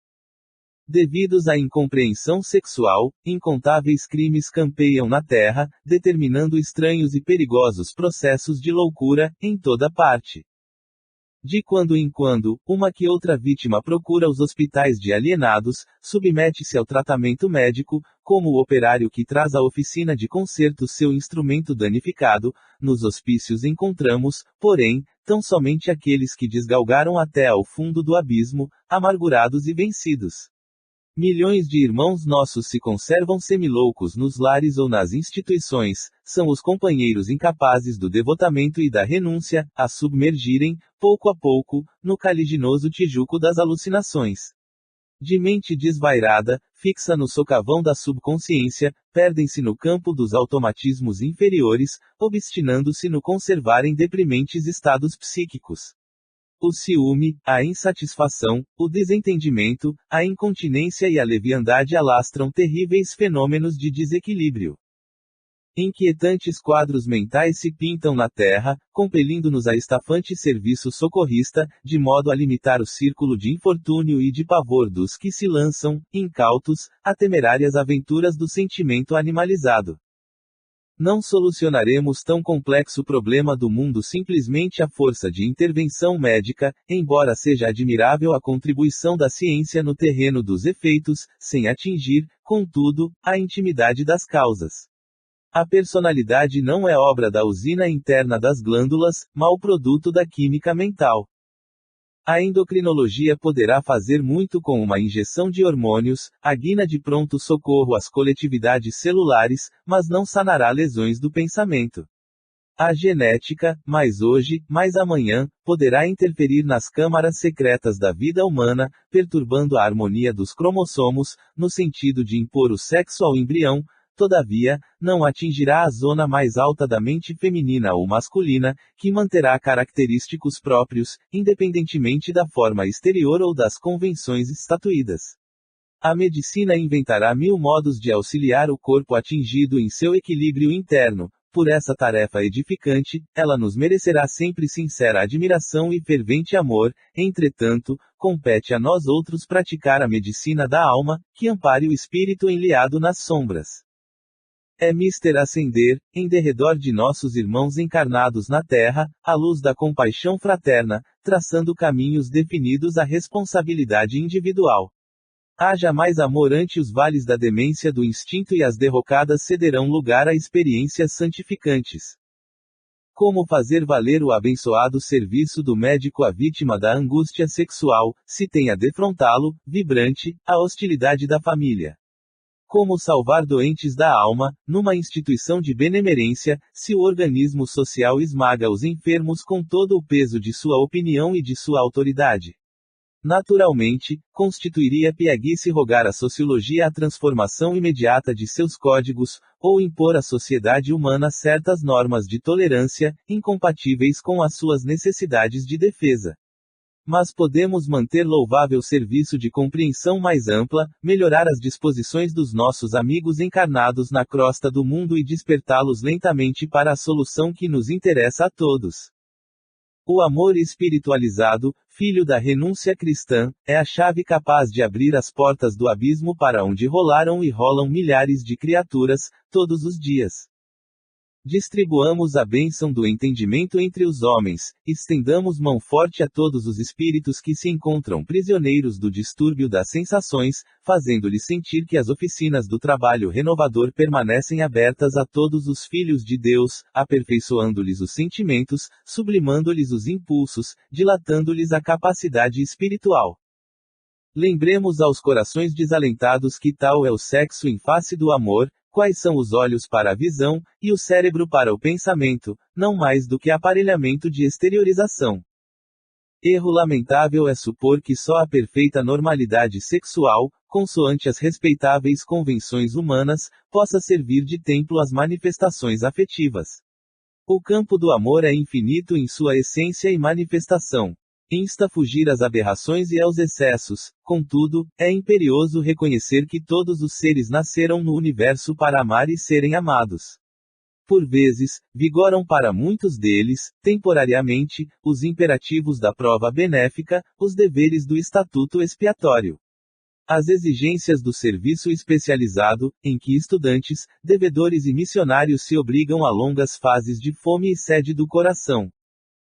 Devidos à incompreensão sexual, incontáveis crimes campeiam na Terra, determinando estranhos e perigosos processos de loucura, em toda parte. De quando em quando, uma que outra vítima procura os hospitais de alienados, submete-se ao tratamento médico, como o operário que traz à oficina de conserto seu instrumento danificado. Nos hospícios encontramos, porém, tão somente aqueles que desgalgaram até ao fundo do abismo, amargurados e vencidos. Milhões de irmãos nossos se conservam semiloucos nos lares ou nas instituições, são os companheiros incapazes do devotamento e da renúncia, a submergirem, pouco a pouco, no caliginoso tijuco das alucinações. De mente desvairada, fixa no socavão da subconsciência, perdem-se no campo dos automatismos inferiores, obstinando-se no conservarem deprimentes estados psíquicos. O ciúme, a insatisfação, o desentendimento, a incontinência e a leviandade alastram terríveis fenômenos de desequilíbrio. Inquietantes quadros mentais se pintam na Terra, compelindo-nos a estafante serviço socorrista, de modo a limitar o círculo de infortúnio e de pavor dos que se lançam, incautos, a temerárias aventuras do sentimento animalizado. Não solucionaremos tão complexo problema do mundo simplesmente à força de intervenção médica, embora seja admirável a contribuição da ciência no terreno dos efeitos, sem atingir, contudo, a intimidade das causas. A personalidade não é obra da usina interna das glândulas, mal produto da química mental. A endocrinologia poderá fazer muito com uma injeção de hormônios, a guina de pronto socorro às coletividades celulares, mas não sanará lesões do pensamento. A genética, mais hoje, mais amanhã, poderá interferir nas câmaras secretas da vida humana, perturbando a harmonia dos cromossomos, no sentido de impor o sexo ao embrião. Todavia, não atingirá a zona mais alta da mente feminina ou masculina, que manterá característicos próprios, independentemente da forma exterior ou das convenções estatuídas. A medicina inventará 1000 modos de auxiliar o corpo atingido em seu equilíbrio interno. Por essa tarefa edificante, ela nos merecerá sempre sincera admiração e fervente amor. Entretanto, compete a nós outros praticar a medicina da alma, que ampare o espírito enliado nas sombras. É mister acender, em derredor de nossos irmãos encarnados na Terra, a luz da compaixão fraterna, traçando caminhos definidos à responsabilidade individual. Haja mais amor ante os vales da demência do instinto e as derrocadas cederão lugar a experiências santificantes. Como fazer valer o abençoado serviço do médico à vítima da angústia sexual, se tem a defrontá-lo, vibrante, a hostilidade da família? Como salvar doentes da alma, numa instituição de benemerência, se o organismo social esmaga os enfermos com todo o peso de sua opinião e de sua autoridade? Naturalmente, constituiria pieguice rogar à sociologia a transformação imediata de seus códigos, ou impor à sociedade humana certas normas de tolerância, incompatíveis com as suas necessidades de defesa. Mas podemos manter louvável serviço de compreensão mais ampla, melhorar as disposições dos nossos amigos encarnados na crosta do mundo e despertá-los lentamente para a solução que nos interessa a todos. O amor espiritualizado, filho da renúncia cristã, é a chave capaz de abrir as portas do abismo para onde rolaram e rolam milhares de criaturas, todos os dias. Distribuamos a bênção do entendimento entre os homens, estendamos mão forte a todos os espíritos que se encontram prisioneiros do distúrbio das sensações, fazendo-lhes sentir que as oficinas do trabalho renovador permanecem abertas a todos os filhos de Deus, aperfeiçoando-lhes os sentimentos, sublimando-lhes os impulsos, dilatando-lhes a capacidade espiritual. Lembremos aos corações desalentados que tal é o sexo em face do amor, quais são os olhos para a visão, e o cérebro para o pensamento, não mais do que aparelhamento de exteriorização. Erro lamentável é supor que só a perfeita normalidade sexual, consoante as respeitáveis convenções humanas, possa servir de templo às manifestações afetivas. O campo do amor é infinito em sua essência e manifestação. Insta a fugir às aberrações e aos excessos, contudo, é imperioso reconhecer que todos os seres nasceram no universo para amar e serem amados. Por vezes, vigoram para muitos deles, temporariamente, os imperativos da prova benéfica, os deveres do estatuto expiatório. As exigências do serviço especializado, em que estudantes, devedores e missionários se obrigam a longas fases de fome e sede do coração.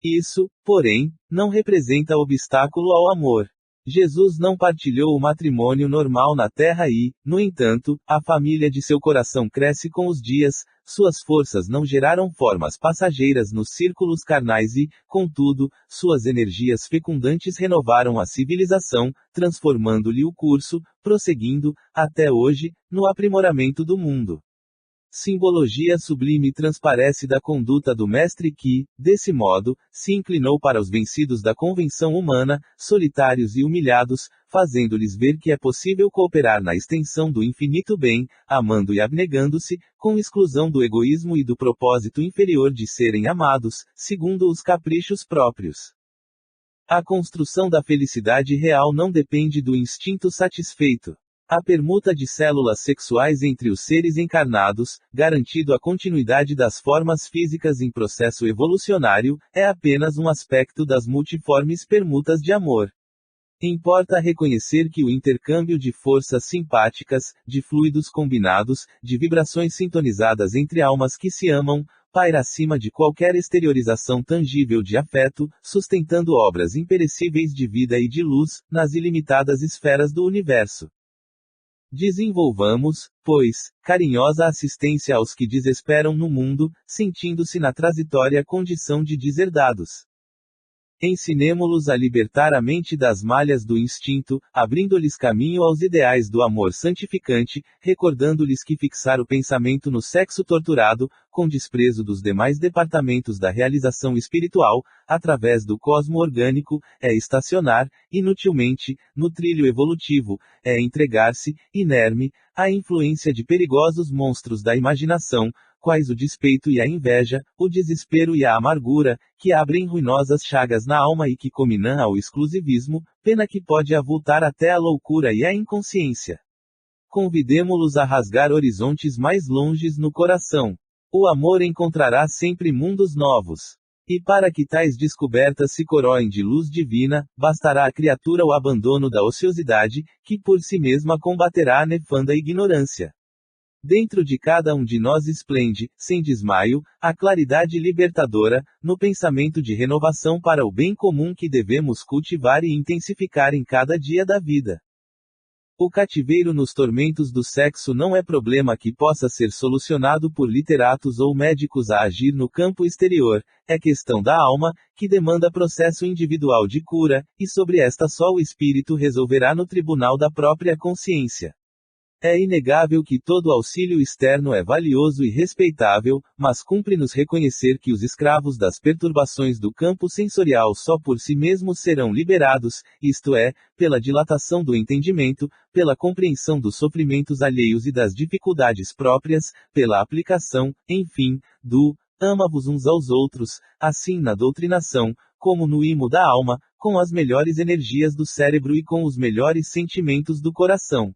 Isso, porém, não representa obstáculo ao amor. Jesus não partilhou o matrimônio normal na terra e, no entanto, a família de seu coração cresce com os dias, suas forças não geraram formas passageiras nos círculos carnais e, contudo, suas energias fecundantes renovaram a civilização, transformando-lhe o curso, prosseguindo, até hoje, no aprimoramento do mundo. Simbologia sublime transparece da conduta do mestre que, desse modo, se inclinou para os vencidos da convenção humana, solitários e humilhados, fazendo-lhes ver que é possível cooperar na extensão do infinito bem, amando e abnegando-se, com exclusão do egoísmo e do propósito inferior de serem amados, segundo os caprichos próprios. A construção da felicidade real não depende do instinto satisfeito. A permuta de células sexuais entre os seres encarnados, garantido a continuidade das formas físicas em processo evolucionário, é apenas um aspecto das multiformes permutas de amor. Importa reconhecer que o intercâmbio de forças simpáticas, de fluidos combinados, de vibrações sintonizadas entre almas que se amam, paira acima de qualquer exteriorização tangível de afeto, sustentando obras imperecíveis de vida e de luz, nas ilimitadas esferas do universo. Desenvolvamos, pois, carinhosa assistência aos que desesperam no mundo, sentindo-se na transitória condição de deserdados. Ensinemo-los a libertar a mente das malhas do instinto, abrindo-lhes caminho aos ideais do amor santificante, recordando-lhes que fixar o pensamento no sexo torturado, com desprezo dos demais departamentos da realização espiritual, através do cosmo orgânico, é estacionar, inutilmente, no trilho evolutivo, é entregar-se, inerme, à influência de perigosos monstros da imaginação, quais o despeito e a inveja, o desespero e a amargura, que abrem ruinosas chagas na alma e que cominam ao exclusivismo, pena que pode avultar até a loucura e a inconsciência. Convidemo-los a rasgar horizontes mais longes no coração. O amor encontrará sempre mundos novos. E para que tais descobertas se coroem de luz divina, bastará à criatura o abandono da ociosidade, que por si mesma combaterá a nefanda ignorância. Dentro de cada um de nós esplende, sem desmaio, a claridade libertadora, no pensamento de renovação para o bem comum que devemos cultivar e intensificar em cada dia da vida. O cativeiro nos tormentos do sexo não é problema que possa ser solucionado por literatos ou médicos a agir no campo exterior, é questão da alma, que demanda processo individual de cura, e sobre esta só o espírito resolverá no tribunal da própria consciência. É inegável que todo auxílio externo é valioso e respeitável, mas cumpre-nos reconhecer que os escravos das perturbações do campo sensorial só por si mesmos serão liberados, isto é, pela dilatação do entendimento, pela compreensão dos sofrimentos alheios e das dificuldades próprias, pela aplicação, enfim, do ama-vos uns aos outros, assim na doutrinação, como no imo da alma, com as melhores energias do cérebro e com os melhores sentimentos do coração.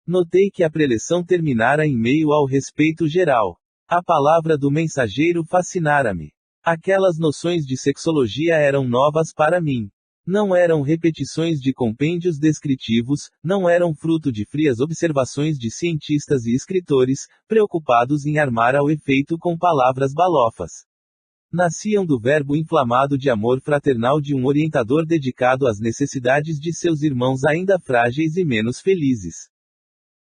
Notei que a preleção terminara em meio ao respeito geral. A palavra do mensageiro fascinara-me. Aquelas noções de sexologia eram novas para mim. Não eram repetições de compêndios descritivos, não eram fruto de frias observações de cientistas e escritores, preocupados em armar ao efeito com palavras balofas. Nasciam do verbo inflamado de amor fraternal de um orientador dedicado às necessidades de seus irmãos ainda frágeis e menos felizes.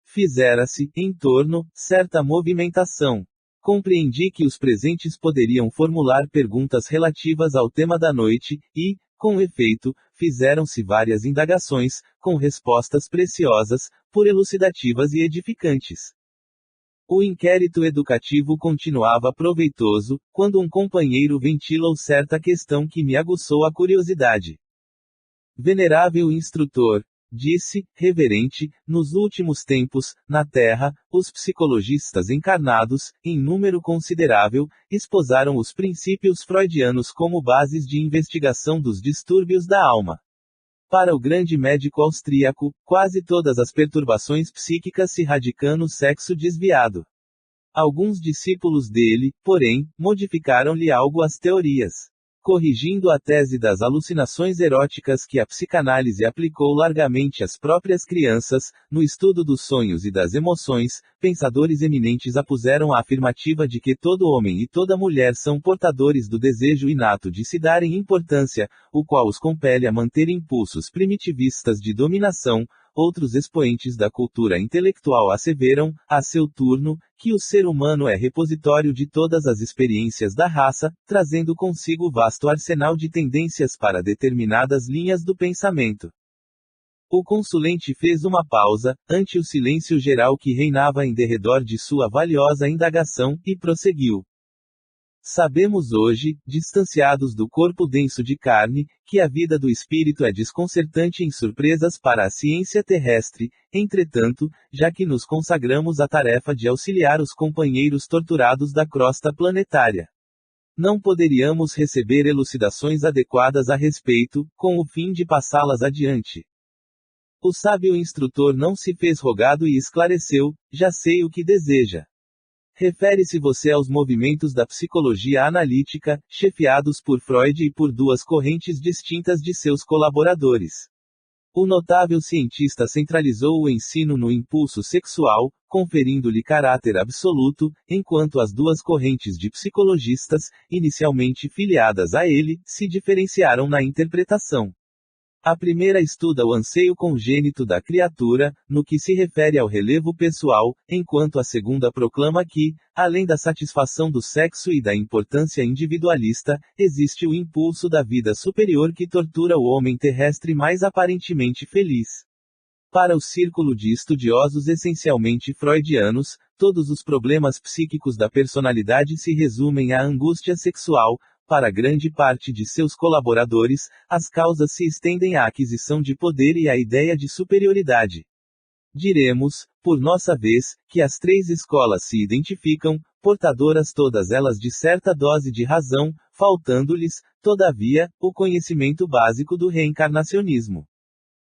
Fizera-se, em torno, certa movimentação. Compreendi que os presentes poderiam formular perguntas relativas ao tema da noite, e, com efeito, fizeram-se várias indagações, com respostas preciosas, por elucidativas e edificantes. O inquérito educativo continuava proveitoso, quando um companheiro ventilou certa questão que me aguçou a curiosidade. Venerável instrutor, disse, reverente, nos últimos tempos, na Terra, os psicologistas encarnados, em número considerável, esposaram os princípios freudianos como bases de investigação dos distúrbios da alma. Para o grande médico austríaco, quase todas as perturbações psíquicas se radicam no sexo desviado. Alguns discípulos dele, porém, modificaram-lhe algo as teorias. Corrigindo a tese das alucinações eróticas que a psicanálise aplicou largamente às próprias crianças, no estudo dos sonhos e das emoções, pensadores eminentes apuseram a afirmativa de que todo homem e toda mulher são portadores do desejo inato de se darem importância, o qual os compele a manter impulsos primitivistas de dominação. Outros expoentes da cultura intelectual asseveram, a seu turno, que o ser humano é repositório de todas as experiências da raça, trazendo consigo vasto arsenal de tendências para determinadas linhas do pensamento. O consulente fez uma pausa, ante o silêncio geral que reinava em derredor de sua valiosa indagação, e prosseguiu. Sabemos hoje, distanciados do corpo denso de carne, que a vida do espírito é desconcertante em surpresas para a ciência terrestre, entretanto, já que nos consagramos à tarefa de auxiliar os companheiros torturados da crosta planetária, não poderíamos receber elucidações adequadas a respeito, com o fim de passá-las adiante. O sábio instrutor não se fez rogado e esclareceu, já sei o que deseja. Refere-se você aos movimentos da psicologia analítica, chefiados por Freud e por duas correntes distintas de seus colaboradores. O notável cientista centralizou o ensino no impulso sexual, conferindo-lhe caráter absoluto, enquanto as duas correntes de psicologistas, inicialmente filiadas a ele, se diferenciaram na interpretação. A primeira estuda o anseio congênito da criatura, no que se refere ao relevo pessoal, enquanto a segunda proclama que, além da satisfação do sexo e da importância individualista, existe o impulso da vida superior que tortura o homem terrestre mais aparentemente feliz. Para o círculo de estudiosos essencialmente freudianos, todos os problemas psíquicos da personalidade se resumem à angústia sexual. Para grande parte de seus colaboradores, as causas se estendem à aquisição de poder e à ideia de superioridade. Diremos, por nossa vez, que as três escolas se identificam, portadoras todas elas de certa dose de razão, faltando-lhes, todavia, o conhecimento básico do reencarnacionismo.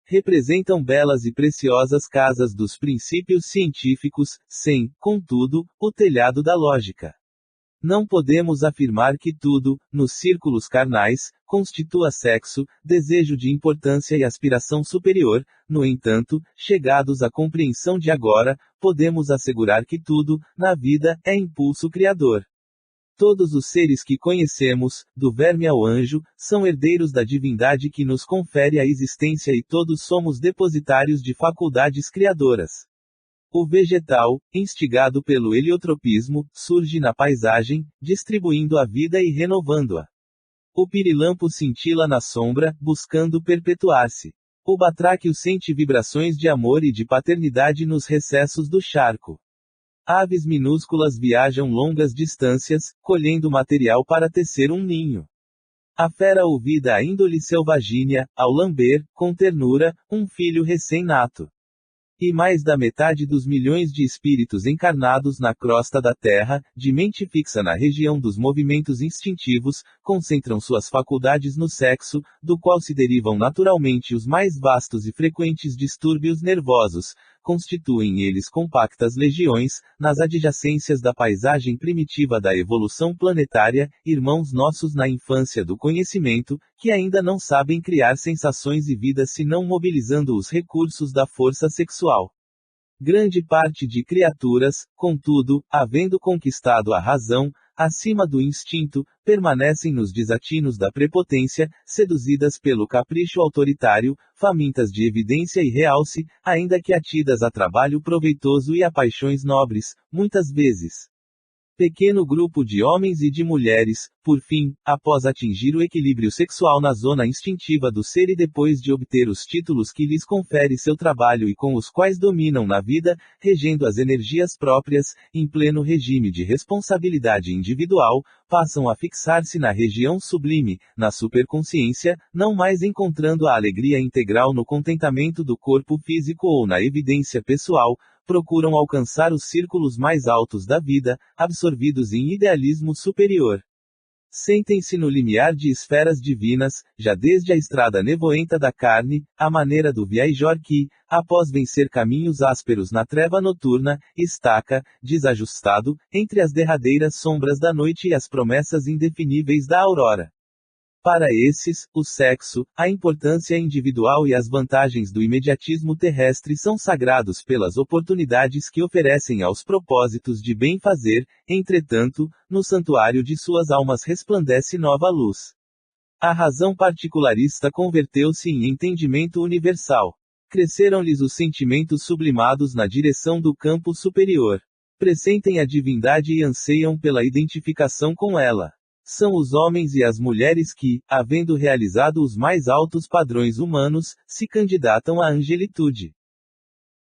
Representam belas e preciosas casas dos princípios científicos, sem, contudo, o telhado da lógica. Não podemos afirmar que tudo, nos círculos carnais, constitua sexo, desejo de importância e aspiração superior. No entanto, chegados à compreensão de agora, podemos assegurar que tudo, na vida, é impulso criador. Todos os seres que conhecemos, do verme ao anjo, são herdeiros da divindade que nos confere a existência e todos somos depositários de faculdades criadoras. O vegetal, instigado pelo heliotropismo, surge na paisagem, distribuindo a vida e renovando-a. O pirilampo cintila na sombra, buscando perpetuar-se. O batráquio sente vibrações de amor e de paternidade nos recessos do charco. Aves minúsculas viajam longas distâncias, colhendo material para tecer um ninho. A fera ouvida a índole selvagínea, ao lamber, com ternura, um filho recém-nato. E mais da metade dos milhões de espíritos encarnados na crosta da Terra, de mente fixa na região dos movimentos instintivos, concentram suas faculdades no sexo, do qual se derivam naturalmente os mais vastos e frequentes distúrbios nervosos, constituem eles compactas legiões, nas adjacências da paisagem primitiva da evolução planetária, irmãos nossos na infância do conhecimento, que ainda não sabem criar sensações e vida senão mobilizando os recursos da força sexual. Grande parte de criaturas, contudo, havendo conquistado a razão, acima do instinto, permanecem nos desatinos da prepotência, seduzidas pelo capricho autoritário, famintas de evidência e realce, ainda que atidas a trabalho proveitoso e a paixões nobres, muitas vezes. Pequeno grupo de homens e de mulheres, por fim, após atingir o equilíbrio sexual na zona instintiva do ser e depois de obter os títulos que lhes confere seu trabalho e com os quais dominam na vida, regendo as energias próprias, em pleno regime de responsabilidade individual, passam a fixar-se na região sublime, na superconsciência, não mais encontrando a alegria integral no contentamento do corpo físico ou na evidência pessoal, procuram alcançar os círculos mais altos da vida, absorvidos em idealismo superior. Sentem-se no limiar de esferas divinas, já desde a estrada nevoenta da carne, à maneira do viajor que, após vencer caminhos ásperos na treva noturna, estaca, desajustado, entre as derradeiras sombras da noite e as promessas indefiníveis da aurora. Para esses, o sexo, a importância individual e as vantagens do imediatismo terrestre são sagrados pelas oportunidades que oferecem aos propósitos de bem fazer, entretanto, no santuário de suas almas resplandece nova luz. A razão particularista converteu-se em entendimento universal. Cresceram-lhes os sentimentos sublimados na direção do campo superior. Pressentem a divindade e anseiam pela identificação com ela. São os homens e as mulheres que, havendo realizado os mais altos padrões humanos, se candidatam à angelitude.